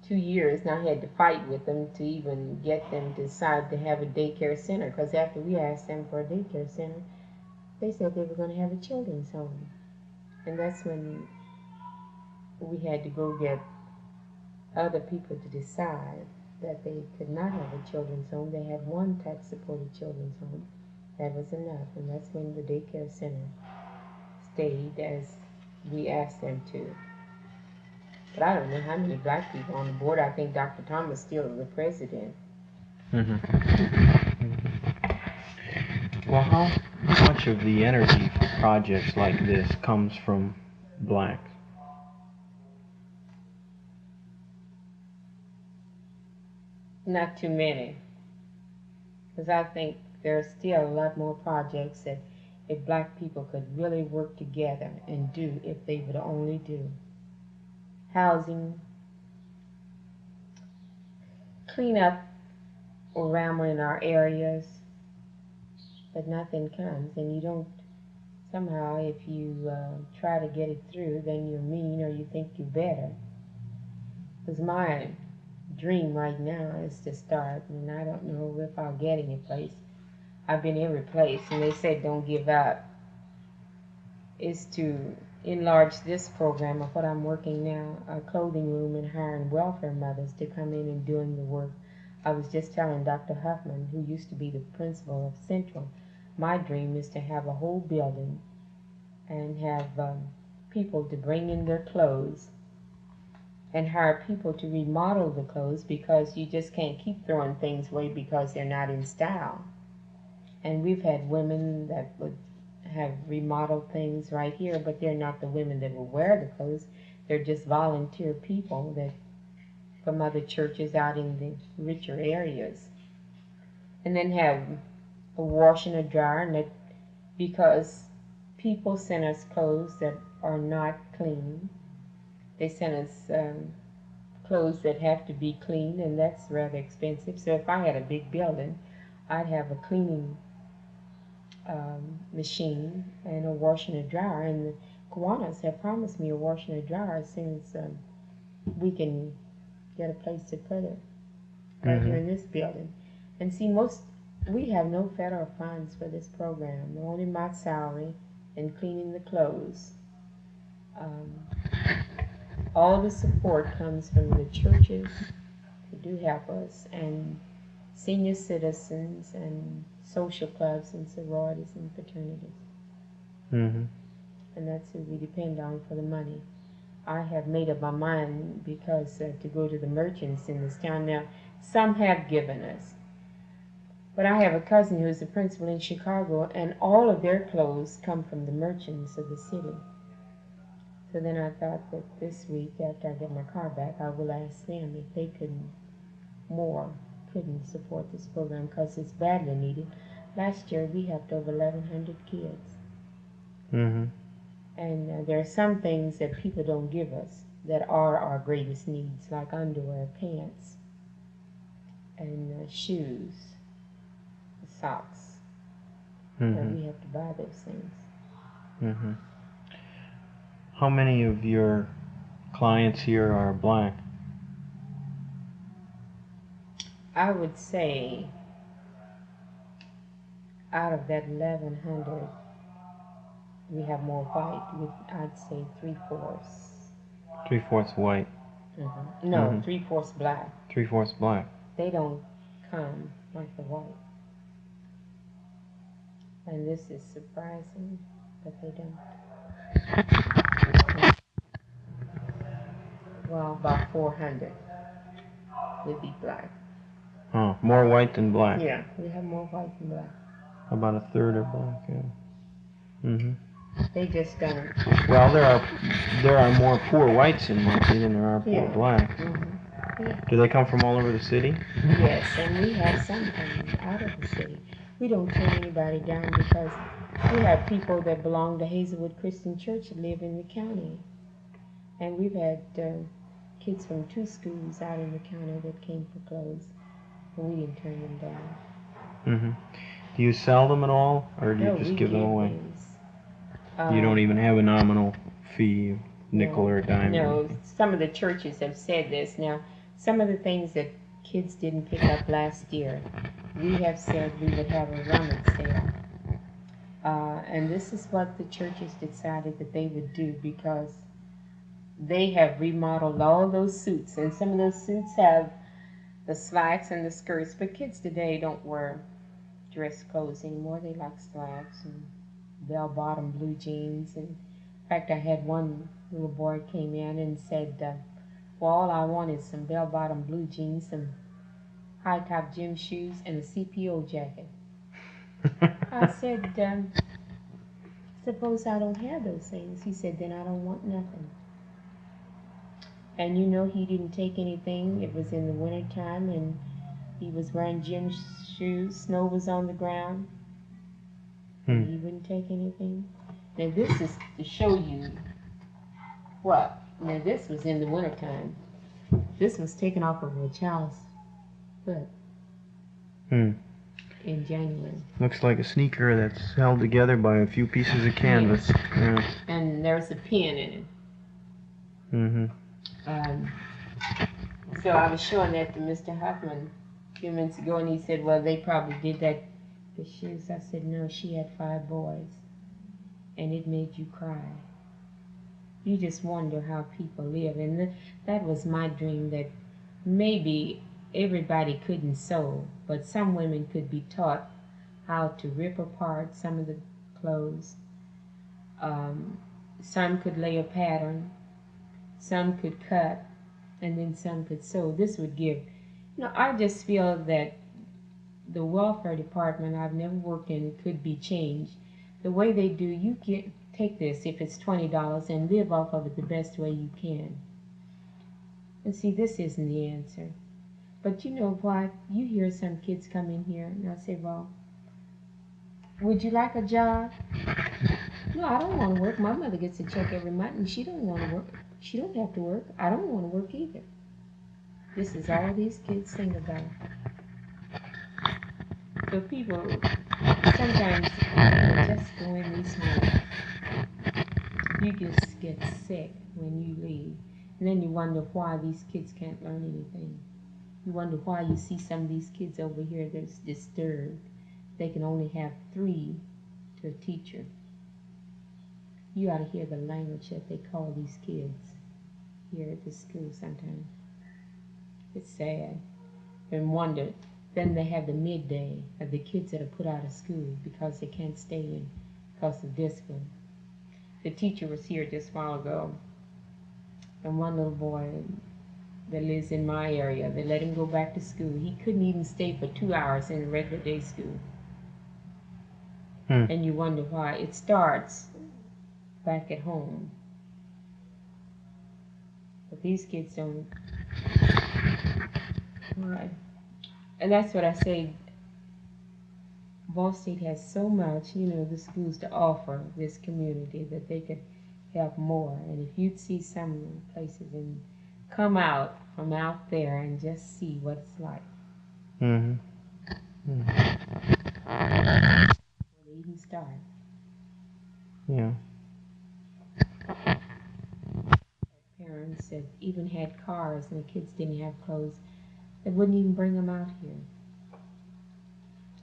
2 years, and I had to fight with them to even get them to decide to have a daycare center, because after we asked them for a daycare center, they said they were going to have a children's home. And that's when we had to go get other people to decide that they could not have a children's home. They had one tax-supported children's home. That was enough, and that's when the daycare center stayed as we asked them to. But I don't know how many black people on the board. I think Dr. Thomas still is the president. Well, how much of the energy for projects like this comes from blacks? Not too many. Because I think there are still a lot more projects that if black people could really work together and do, if they would only do. Housing, clean up around in our areas, but nothing comes. And you don't, somehow if you try to get it through, then you're mean or you think you're better. Because my dream right now is to start, and I don't know if I'll get any place. I've been every place, and they said don't give up, is to enlarge this program of what I'm working now, a clothing room, and hiring welfare mothers to come in and doing the work. I was just telling Dr. Huffman, who used to be the principal of Central, my dream is to have a whole building and have people to bring in their clothes and hire people to remodel the clothes, because you just can't keep throwing things away because they're not in style. And we've had women that would have remodeled things right here, but they're not the women that will wear the clothes. They're just volunteer people that from other churches out in the richer areas. And then have a wash and a dryer, and that, because people send us clothes that are not clean. They send us clothes that have to be cleaned, and that's rather expensive. So if I had a big building, I'd have a cleaning machine and a wash and a dryer. And the Kiwanis have promised me a wash and a dryer as soon as we can get a place to put it right here in this building. And see, we have no federal funds for this program, only my salary and cleaning the clothes. All the support comes from the churches do help us, and senior citizens and social clubs and sororities and fraternities. Mm-hmm. And that's who we depend on for the money. I have made up my mind because to go to the merchants in this town now. Some have given us, but I have a cousin who's a principal in Chicago, and all of their clothes come from the merchants of the city. So then I thought that this week, after I get my car back, I will ask them if they couldn't support this program because it's badly needed. Last year we helped over 1,100 kids. Mm-hmm. And there are some things that people don't give us that are our greatest needs, like underwear, pants, and shoes, socks. And we have to buy those things. Mm-hmm. How many of your clients here are black? I would say out of that 1,100, we have more white. I'd say 3/4. 3/4 white. Mm-hmm. No, 3/4 black. 3/4 black. They don't come like the white. And this is surprising, but they don't. Well, about 400 would be black. Oh, more white than black. Yeah, we have more white than black. About a third are black. Yeah. Mm-hmm. They just don't. Well, there are more poor whites in Muncie than there are poor blacks. Mm-hmm. Yeah. Do they come from all over the city? Yes, and we have some coming out of the city. We don't turn anybody down because we have people that belong to Hazelwood Christian Church that live in the county. And we've had kids from 2 schools out in the county that came for clothes, and we didn't turn them down. Mm-hmm. Do you sell them at all, or do you just give them away? You don't even have a nominal fee, nickel or a dime? No, some of the churches have said this. Now, some of the things that kids didn't pick up last year, we have said we would have a rummage sale. And this is what the churches decided that they would do because they have remodeled all those suits, and some of those suits have the slacks and the skirts, but kids today don't wear dress clothes anymore. They like slacks and bell-bottom blue jeans. And in fact, I had one little boy came in and said, well, all I want is some bell-bottom blue jeans, some high-top gym shoes, and a CPO jacket. I said, suppose I don't have those things. He said, then I don't want nothing. And you know, he didn't take anything. It was in the wintertime, and he was wearing gym shoes. Snow was on the ground. And he wouldn't take anything. Now, this is to show you what. Now, this was in the wintertime. This was taken off of a child's foot in January. Looks like a sneaker that's held together by a few pieces of canvas. Yes. Yeah. And there's a pin in it. Mm-hmm. So I was showing that to Mr. Huffman a few minutes ago, and he said, well, they probably did that, the shoes. I said, no, she had 5 boys, and it made you cry. You just wonder how people live, and that was my dream, that maybe everybody couldn't sew, but some women could be taught how to rip apart some of the clothes. Some could lay a pattern, some could cut, and then some could sew. This would give, I just feel that the welfare department, I've never worked in, could be changed. The way they do, you take this, if it's $20, and live off of it the best way you can. And see, this isn't the answer. But you know what? You hear some kids come in here, and I say, well, would you like a job? No, I don't want to work. My mother gets a check every month, and she don't want to work. She don't have to work. I don't want to work either. This is all these kids think about. So people sometimes just go in these homes. You just get sick when you leave. And then you wonder why these kids can't learn anything. You wonder why you see some of these kids over here that's disturbed. They can only have 3 to a teacher. You ought to hear the language that they call these kids here at the school sometimes. It's sad. And wonder. Then they have the midday of the kids that are put out of school because they can't stay in because of discipline. The teacher was here just a while ago, and one little boy that lives in my area, they let him go back to school. He couldn't even stay for 2 hours in a regular day school. And you wonder why. It starts back at home. But these kids don't. Why? And that's what I say. Ball State has so much, the schools to offer this community that they could help more. And if you'd see some places and come out from out there and just see what it's like. Mm-hmm. Where they even start. Yeah. Parents that even had cars and the kids didn't have clothes, they wouldn't even bring them out here.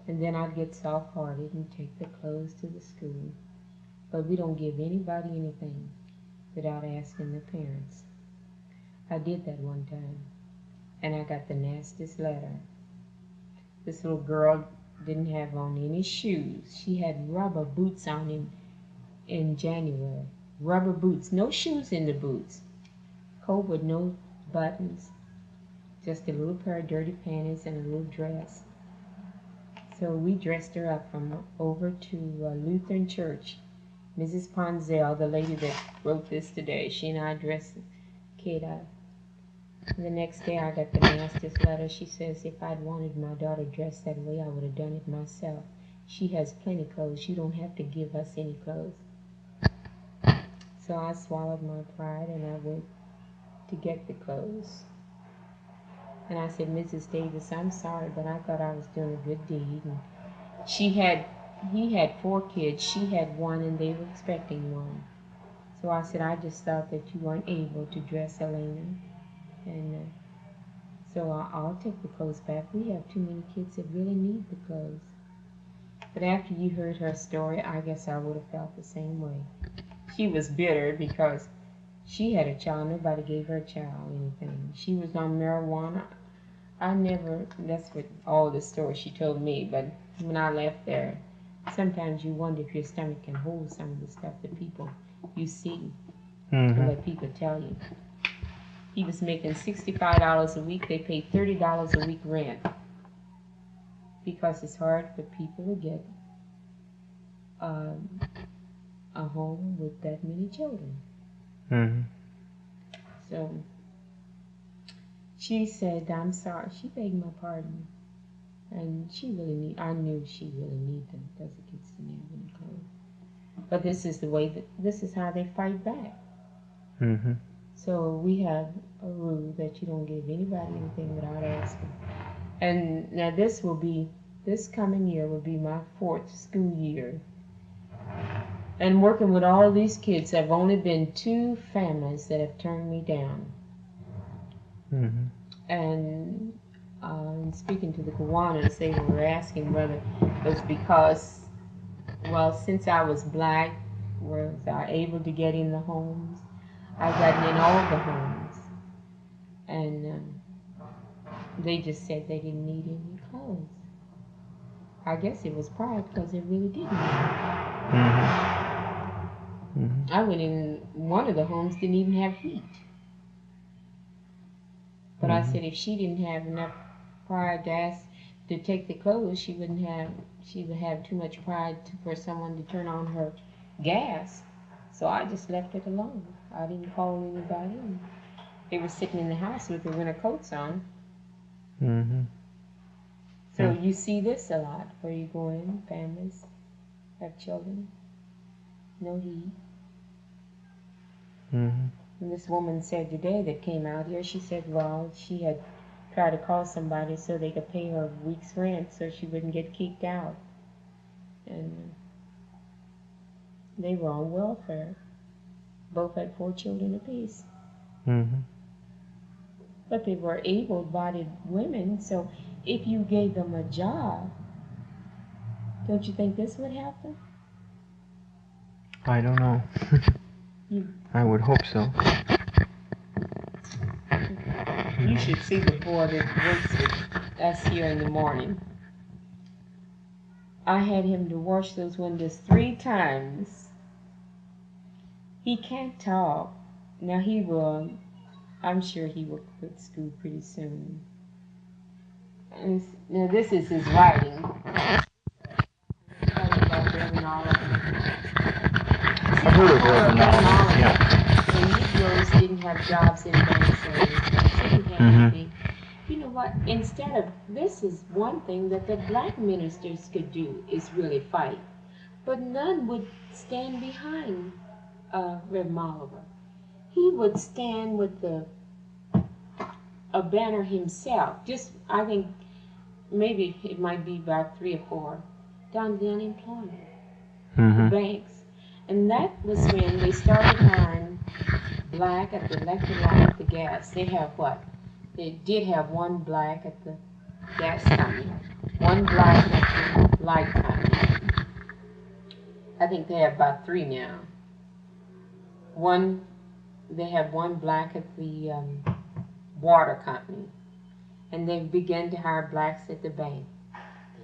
And then I'd get soft-hearted and take the clothes to the school. But we don't give anybody anything without asking the parents. I did that one time, and I got the nastiest letter. This little girl didn't have on any shoes. She had rubber boots on in January. Rubber boots, no shoes in the boots. Coat with no buttons, just a little pair of dirty panties and a little dress. So we dressed her up from over to Lutheran Church. Mrs. Ponzel, the lady that wrote this today, she and I dressed the kid up. The next day I got the nastiest letter. She says if I'd wanted my daughter dressed that way, I would have done it myself. She has plenty clothes. You don't have to give us any clothes. So I swallowed my pride and I went to get the clothes. And I said, Mrs. Davis, I'm sorry, but I thought I was doing a good deed. And he had 4 kids. She had 1, and they were expecting 1. So I said, I just thought that you weren't able to dress Elena. And so I'll take the clothes back. We have too many kids that really need the clothes. But after you heard her story, I guess I would have felt the same way. She was bitter because she had a child. Nobody gave her child anything. She was on marijuana. That's what all the stories she told me. But when I left there, sometimes you wonder if your stomach can hold some of the stuff that people you see and what people tell you. He was making $65 a week. They paid $30 a week rent because it's hard for people to get a home with that many children. So she said, I'm sorry. She begged my pardon. And I knew she really needed them because the kids didn't have any clothes. But this is how they fight back. So we have a rule that you don't give anybody anything without asking. And now this coming year will be my 4th school year. And working with all these kids, there have only been 2 families that have turned me down. And speaking to the Kiwanis, they were asking whether it was because, since I was black, was I able to get in the homes? I've gotten in all the homes. And they just said they didn't need any clothes. I guess it was pride because they really didn't need it. I went in, one of the homes didn't even have heat. But I said if she didn't have enough pride to take the clothes, she would have too much pride for someone to turn on her gas. So I just left it alone. I didn't call anybody. They were sitting in the house with their winter coats on. So you see this a lot where you go in, families have children, no heat. And this woman said today that came out here, she said, she had tried to call somebody so they could pay her a week's rent so she wouldn't get kicked out. And they were on welfare. Both had 4 children apiece. But they were able-bodied women, so if you gave them a job, don't you think this would happen? I don't know. I would hope so. You should see the boy that works with us here in the morning. I had him to wash those windows 3 times. He can't talk. Now he will, I'm sure he will quit school pretty soon. And now this is his writing. I've heard of Robert and Helen. Yeah. When Negroes didn't have jobs in banks or didn't have anything. You know what? Instead of, this is one thing that the black ministers could do, is really fight. But none would stand behind Reverend Oliver. He would stand with a banner himself. Just, I think, maybe it might be about 3 or 4, down the unemployment, the banks. And that was when they started hiring black at the electric light, at the gas. They have what? They did have 1 black at the gas company, 1 black at the light company. I think they have about 3 now. They have 1 black at the water company, and they began to hire blacks at the bank.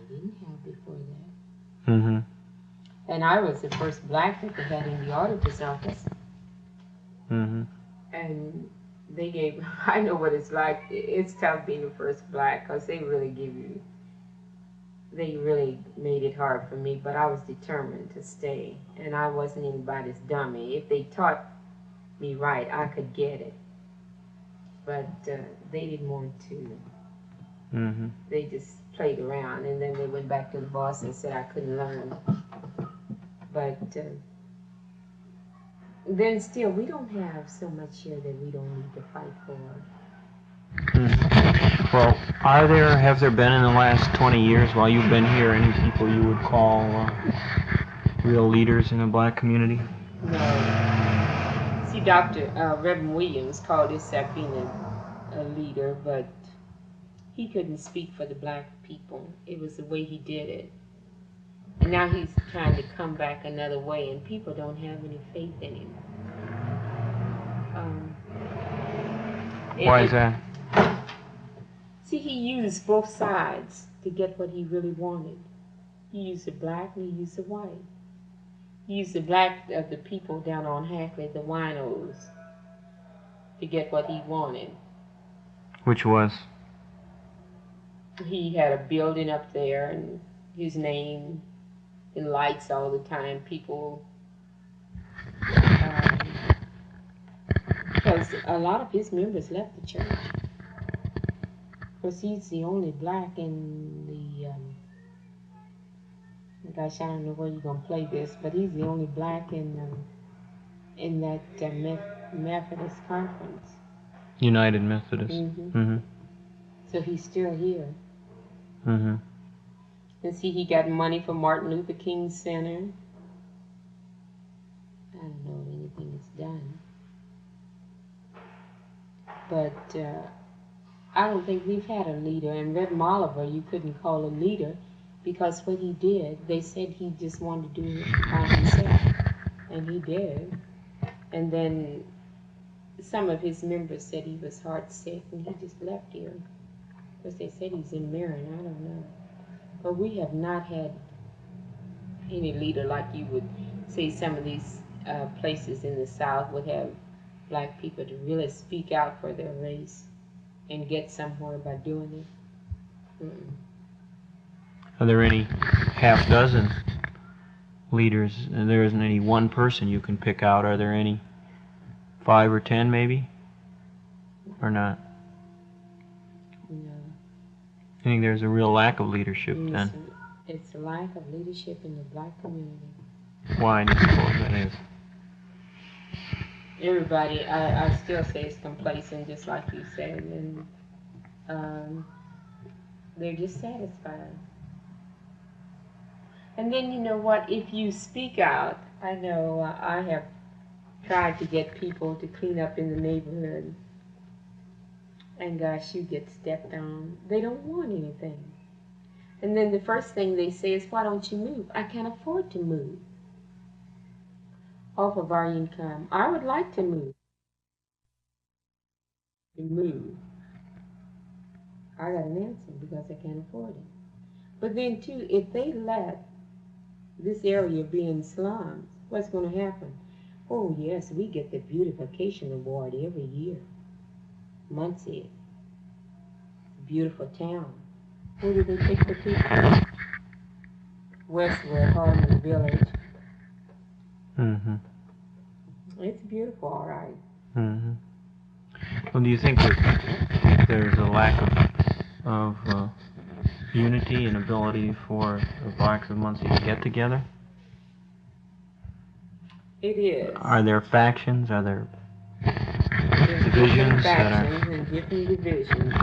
They didn't have before that. And I was the first black that they had in the auditor's office. And they gave, I know what it's like. It's tough being the first black, because they really made it hard for me, but I was determined to stay, and I wasn't anybody's dummy. If they taught me right, I could get it. But they didn't want to. They just played around, and then they went back to the boss and said I couldn't learn. But then still, we don't have so much here that we don't need to fight for. Well, have there been in the last 20 years while you've been here any people you would call real leaders in the black community? No. See, Reverend Williams called himself being a leader, but he couldn't speak for the black people. It was the way he did it. And now he's trying to come back another way, and people don't have any faith in him. Why is that? See, he used both sides to get what he really wanted. He used the black and he used the white. He used the black of the people down on Hackley, the winos, to get what he wanted. Which was? He had a building up there, and his name in lights all the time. People, because a lot of his members left the church. Of course, he's the only black in the, gosh, I don't know where you're going to play this, but he's the only black in that Methodist conference. United Methodist. So he's still here. And see, he got money from Martin Luther King Center. I don't know if anything is done. But I don't think we've had a leader. And Reverend Oliver, you couldn't call a leader, because what he did, they said he just wanted to do it by himself. And he did. And then some of his members said he was heart sick, and he just left here. Because they said he's in Marin, I don't know. But we have not had any leader like you would say some of these places in the South would have black people to really speak out for their race and get somewhere by doing it. Are there any half dozen leaders, and there isn't any one person you can pick out? Are there any 5 or 10 maybe? Or not? No. I think there's a real lack of leadership then. It's a lack of leadership in the black community. Why do you suppose that is? Everybody, I still say it's complacent, just like you said, and they're just satisfied. And then, you know what, if you speak out, I know I have tried to get people to clean up in the neighborhood, and gosh, you get stepped on. They don't want anything. And then the first thing they say is, why don't you move? I can't afford to move off of our income. I would like to move. I got an answer because I can't afford it. But then too, if they let this area be in slums, what's going to happen? Oh yes, we get the beautification award every year. Muncie, beautiful town. Where do they take the people? Westwood, Harmon Village. Mm-hmm. It's beautiful, all right. Mm-hmm. Well, do you think that there's a lack of unity and ability for the blacks of Muncie to get together? It is. Are there factions? Are there There's divisions different factions and different divisions.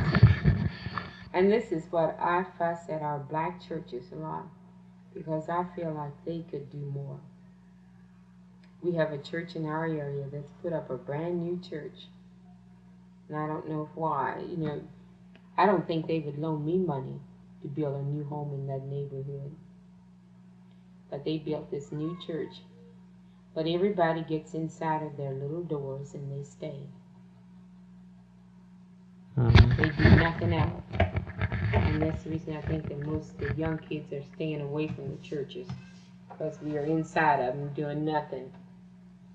And this is what I fuss at our black churches a lot, because I feel like they could do more. We have a church in our area that's put up a brand new church. And I don't know why. You know, I don't think they would loan me money to build a new home in that neighborhood. But they built this new church. But everybody gets inside of their little doors and they stay. Mm-hmm. They do nothing else. And that's the reason I think that most of the young kids are staying away from the churches. Because we are inside of them doing nothing.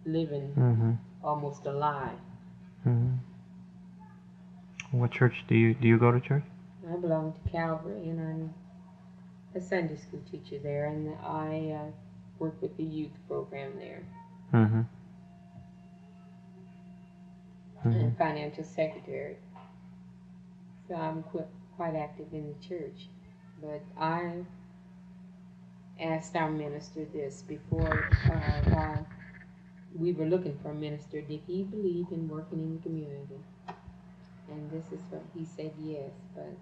Living almost a lie. Mm-hmm. What church do you go to church? I belong to Calvary, and I'm a Sunday school teacher there, and I work with the youth program there. Mm-hmm. Mm-hmm. And financial secretary. So I'm quite active in the church. But I asked our minister this before, while we were looking for a minister, did he believe in working in the community? And this is what he said, yes, but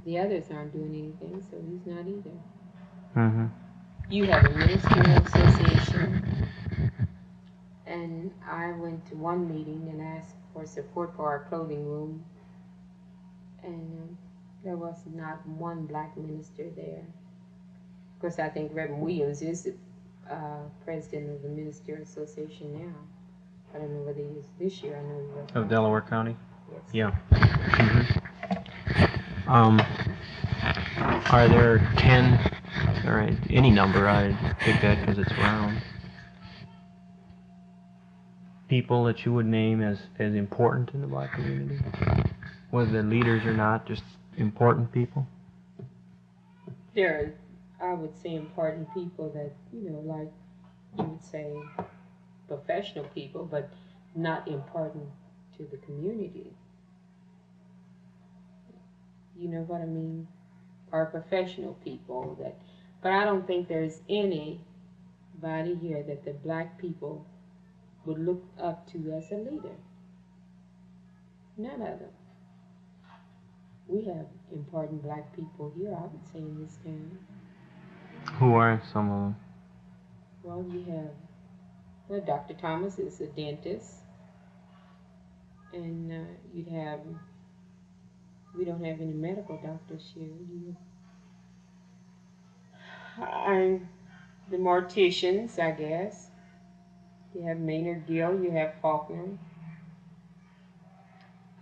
the others aren't doing anything, so he's not either. Mm-hmm. You have a ministerial association, and I went to one meeting and asked for support for our clothing room, and there was not one black minister there. Of course, I think Reverend Williams is the president of the Ministerial Association now. I don't know whether he is this year. I know he was. Of Delaware County? Yes. Yeah. Mm-hmm. Are there 10, or any number, I pick that because it's round, people that you would name as important in the black community? Whether they're leaders or not, just important people? There are, I would say, important people that, you know, like you would say professional people, but not important to the community. You know what I mean? Or professional people that, but I don't think there's anybody here that the black people would look up to as a leader. None of them. We have important black people here, I would say, in this town. Who are some of them? Well, you have, well, Dr. Thomas is a dentist, and you'd have, we don't have any medical doctors here. The morticians, I guess. You have Maynard Gill, you have Faulkner.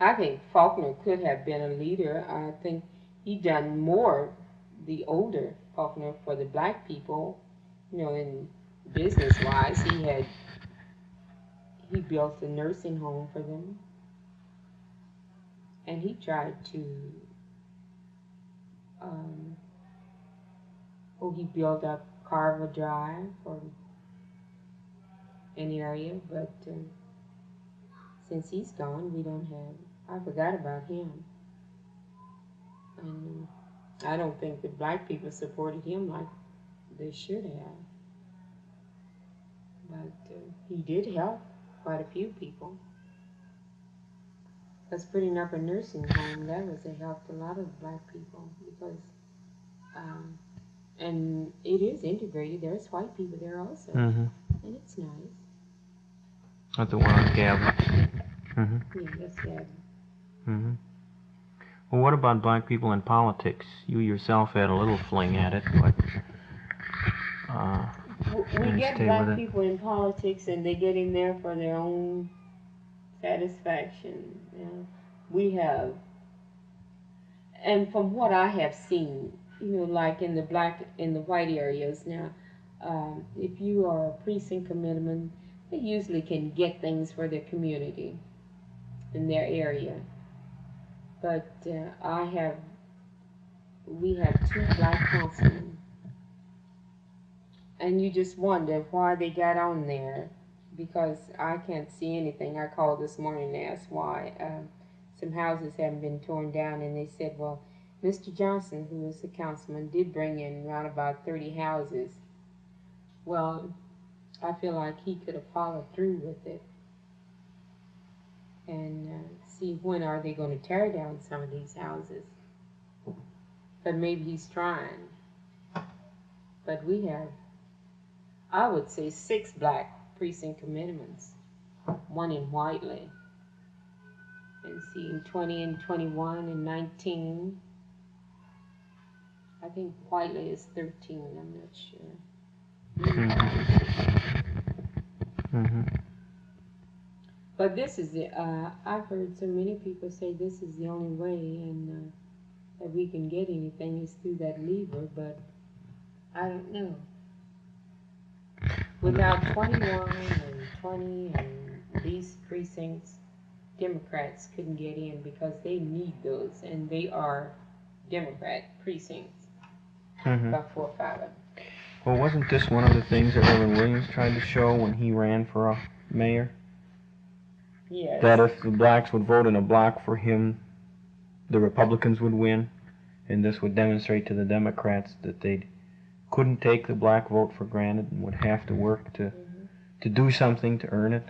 I think Faulkner could have been a leader. I think he done more, the older Faulkner, for the black people, you know, in business-wise. He built a nursing home for them. And he tried to, he built up Carver Drive for an area, but since he's gone, we don't have, I forgot about him. And I don't think the black people supported him like they should have. But he did help quite a few people. Because putting up a nursing home, that was a help to a lot of black people, because and it is integrated. There's white people there also, and it's nice. That's the one on Gavin. Yeah, that's Gavin. Well, what about black people in politics? You yourself had a little fling at it, but we get black people in politics, and they get in there for their own satisfaction. You know, we have And from what I have seen, like in the white areas now, if you are a precinct commitment, they usually can get things for their community in their area. But we have two black councilmen, and you just wonder why they got on there, because I can't see anything. I called this morning and asked why. Some houses haven't been torn down, and they said, well, Mr. Johnson, who was the councilman, did bring in around about 30 houses. Well, I feel like he could have followed through with it and see when are they going to tear down some of these houses. But maybe he's trying. But we have, I would say, 6 black precinct commitments, one in Whiteley. And see, in 20 and 21 and 19, I think Whiteley is 13, I'm not sure. Mm-hmm. But this is I've heard so many people say this is the only way and that we can get anything is through that lever, but I don't know. Without 21 and 20 and these precincts, Democrats couldn't get in because they need those, and they are Democrat precincts. About 4 or 5 of them. Well, wasn't this one of the things that Reverend Williams tried to show when he ran for a mayor? Yes. That if the blacks would vote in a block for him, the Republicans would win, and this would demonstrate to the Democrats that they couldn't take the black vote for granted and would have to work to do something to earn it.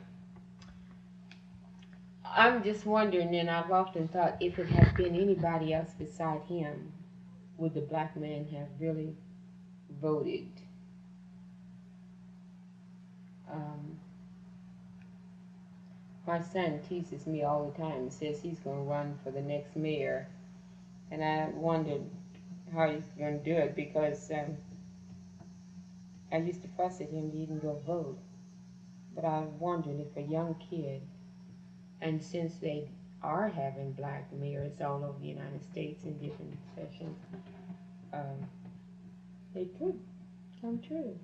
I'm just wondering, and I've often thought, if it had been anybody else beside him, would the black man have really voted? My son teases me all the time. He says he's going to run for the next mayor, and I wondered how he's going to do it, because I used to fuss at him he didn't go vote. But I wondered if a young kid, and since they are having black mayors all over the United States in different sessions, they could come true.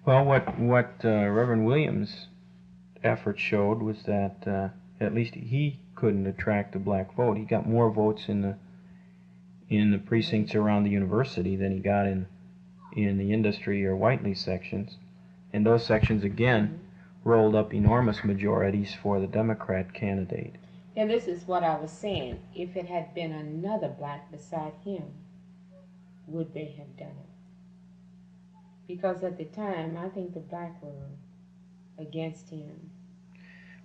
Well, what Reverend Williams' effort showed was that at least he couldn't attract the black vote. He got more votes in the precincts around the university than he got in the industry or Whiteley sections, and those sections again rolled up enormous majorities for the Democrat candidate. And this is what I was saying. If it had been another black beside him, would they have done it? Because at the time, I think the black were against him.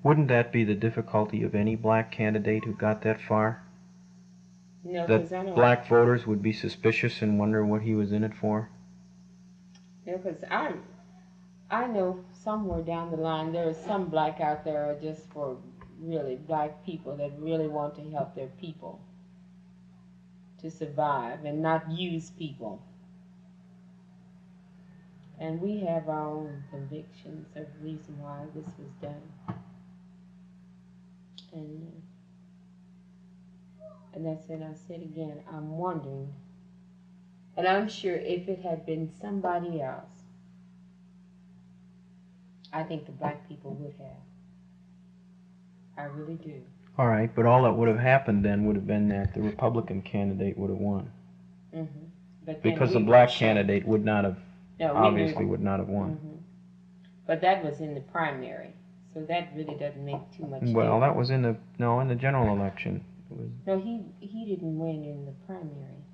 Wouldn't that be the difficulty of any black candidate who got that far? No, that black voters would be suspicious and wonder what he was in it for? No, because I know somewhere down the line there is some black out there just for really black people that really want to help their people to survive and not use people. And we have our own convictions of the reason why this was done. And that's it. I said again, I'm wondering, and I'm sure if it had been somebody else, I think the black people would have. I really do. All right, but all that would have happened then would have been that the Republican candidate would have won. But because the black candidate would not have, would not have won. But that was in the primary, so that really doesn't make too much Well, difference. that was in the general election. No, he didn't win in the primary.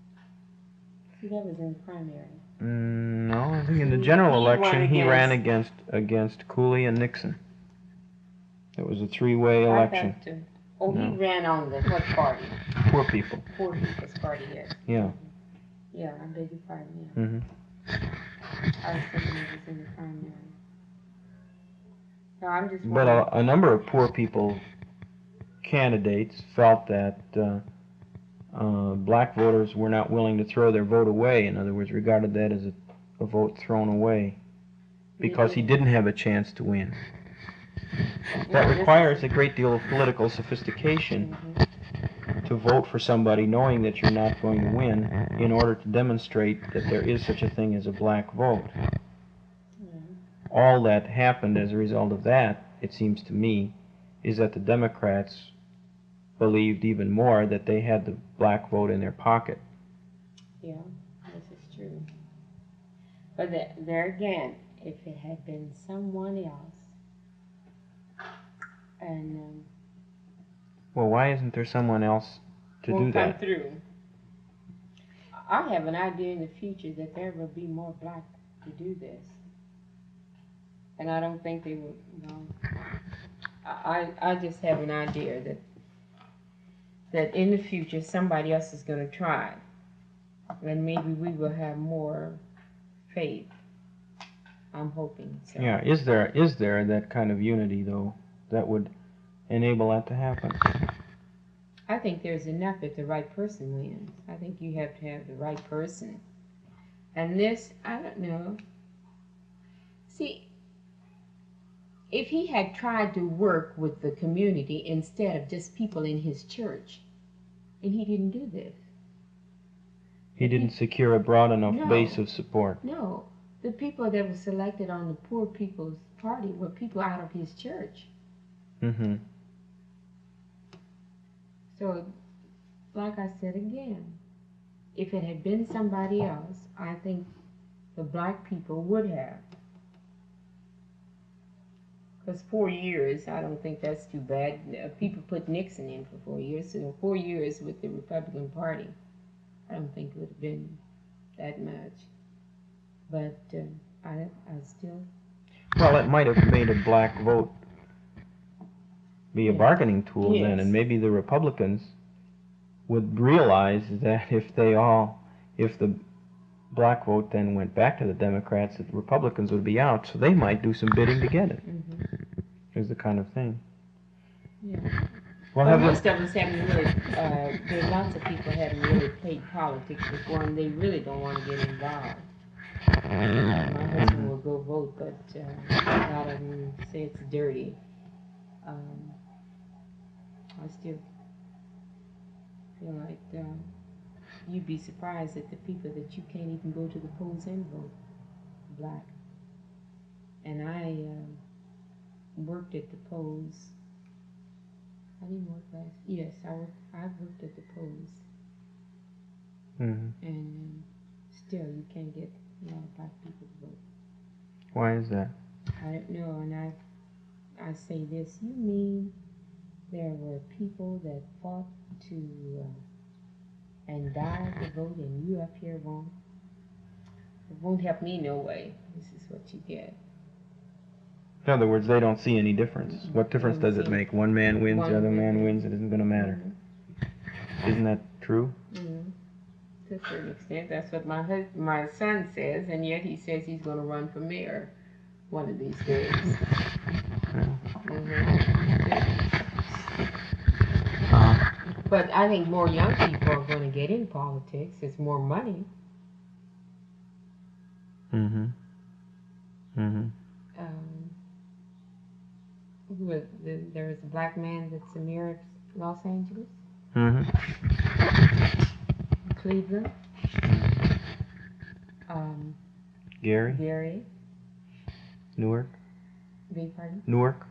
See, that was in the primary. No, I think in the general election he ran against Cooley and Nixon. It was a 3-way election. He ran on the what party? Poor People. Poor People's Party, yes. Yeah. Yeah, I beg your pardon, yeah. I was thinking it was in the primary. No, I'm just wondering. But a number of poor people candidates felt that black voters were not willing to throw their vote away. In other words, regarded that as a vote thrown away because he didn't have a chance to win. That requires a great deal of political sophistication to to vote for somebody knowing that you're not going to win in order to demonstrate that there is such a thing as a black vote. All that happened as a result of that, it seems to me, is that the Democrats believed even more that they had the black vote in their pocket. Yeah, this is true. But there again, if it had been someone else, and well, why isn't there someone else to do that? come through. I have an idea in the future that there will be more black to do this, and I don't think they will. No, I just have an idea that in the future somebody else is going to try, and maybe we will have more faith. I'm hoping so. Yeah, is there that kind of unity though that would enable that to happen? I think there's enough if the right person wins. I think you have to have the right person. And this, I don't know. See, if he had tried to work with the community instead of just people in his church, and he didn't do this. He didn't secure a broad enough base of support. No. The people that were selected on the Poor People's Party were people out of his church. Mm-hmm. So, like I said again, if it had been somebody else, I think the black people would have. Because 4 years, I don't think that's too bad. People put Nixon in for 4 years, so 4 years with the Republican Party, I don't think it would have been that much. But I still... Well, it might have made a black vote be a bargaining tool then, and maybe the Republicans would realize that if the black vote then went back to the Democrats, that the Republicans would be out, so they might do some bidding to get it. Mm-hmm. Is the kind of thing. Yeah. Well, most of us haven't really, there are lots of people haven't really played politics before, and they really don't want to get involved. My husband will go vote, but a lot of them say it's dirty. I still feel like you'd be surprised at the people that you can't even go to the polls and vote black. And I worked at the polls. I didn't work last. Yes, I worked at the polls. Mm-hmm. And still, you can't get a lot of black people to vote. Why is that? I don't know, and I say this. You mean there were people that fought to and died to vote, and you up here won't? It won't help me no way. This is what you get. In other words, they don't see any difference. What difference does it make? One man wins, the other man wins, it isn't going to matter. Mm-hmm. Isn't that true? Mm-hmm. To a certain extent, that's what my son says, and yet he says he's going to run for mayor one of these days. But I think more young people are going to get in politics. It's more money. Mm-hmm. Mm-hmm. There is a black man that's the mayor of Los Angeles. Mm-hmm. Cleveland. Gary. Newark. Beg your pardon? Newark.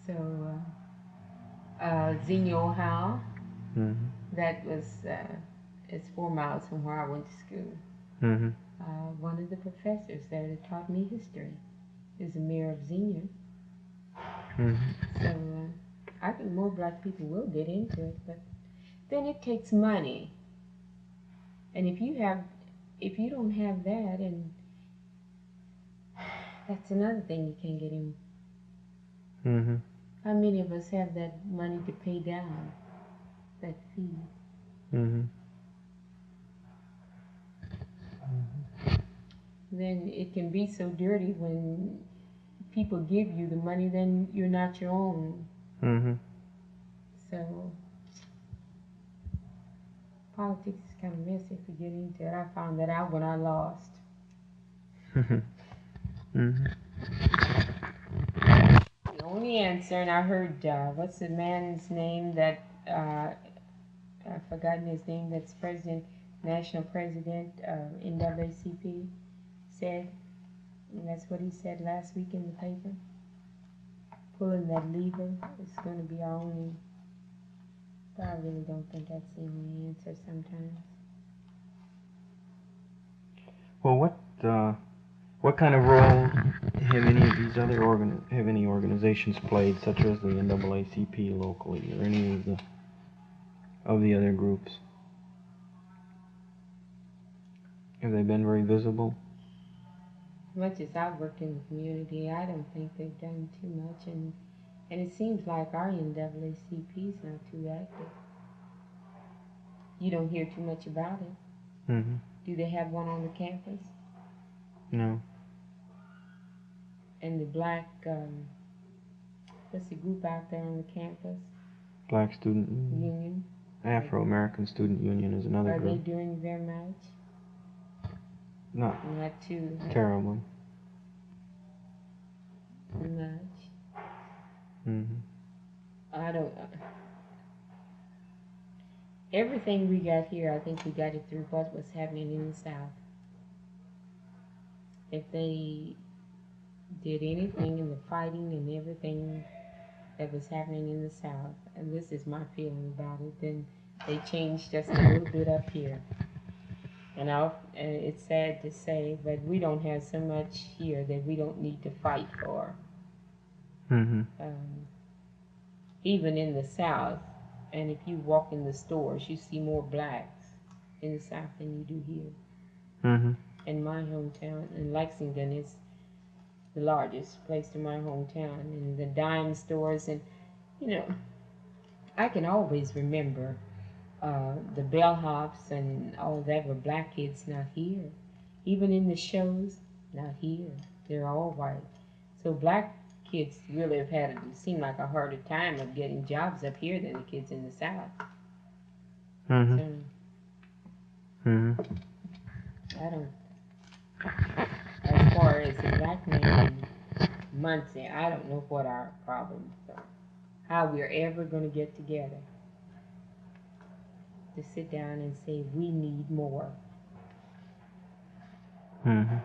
So, Zenio Howe. Mm-hmm. That was, it's 4 miles from where I went to school. Mm-hmm. One of the professors there that taught me history is the mayor of Zenio. Mm-hmm. So, I think more black people will get into it, but then it takes money. And if you don't have that, and that's another thing you can't get in. Mm-hmm. How many of us have that money to pay down that fee? Mm-hmm. Then it can be so dirty when people give you the money, then you're not your own. Mm-hmm. So politics is kind of messy if you get into it. I found that out when I lost. Mm-hmm. The only answer, and I heard, what's the man's name that I've forgotten his name, that's national president of NAACP, said, and that's what he said last week in the paper. Pulling that lever is going to be our only, but I really don't think that's the only answer sometimes. Well, what kind of role have any of these other organizations played, such as the NAACP locally, or any of the other groups? Have they been very visible? As much as I've worked in the community, I don't think they've done too much, and it seems like our NAACP is not too active. You don't hear too much about it. Mm-hmm. Do they have one on the campus? No. And the black, what's the group out there on the campus? Black Student Union. Afro-American Student Union is another Are group. they doing very much? Not too terribly. much. Mm-hmm. I don't. Everything we got here, I think we got it through what was happening in the South. If they did anything in the fighting and everything that was happening in the South, and this is my feeling about it, then they changed just a little bit up here. And it's sad to say, but we don't have so much here that we don't need to fight for. Mm-hmm. Even in the South, and if you walk in the stores, you see more blacks in the South than you do here. Mm-hmm. In my hometown, in Lexington, is the largest place in my hometown, and the dime stores, and I can always remember the bellhops and all that were black kids, not here. Even in the shows, not here. They're all white. So black kids really have had, it seemed like a harder time of getting jobs up here than the kids in the South. Mm-hmm. So, Mm-hmm. I don't, as far as the black man in Muncie, I don't know what our problems are. How we're ever going to get together to sit down and say we need more. Mm-hmm.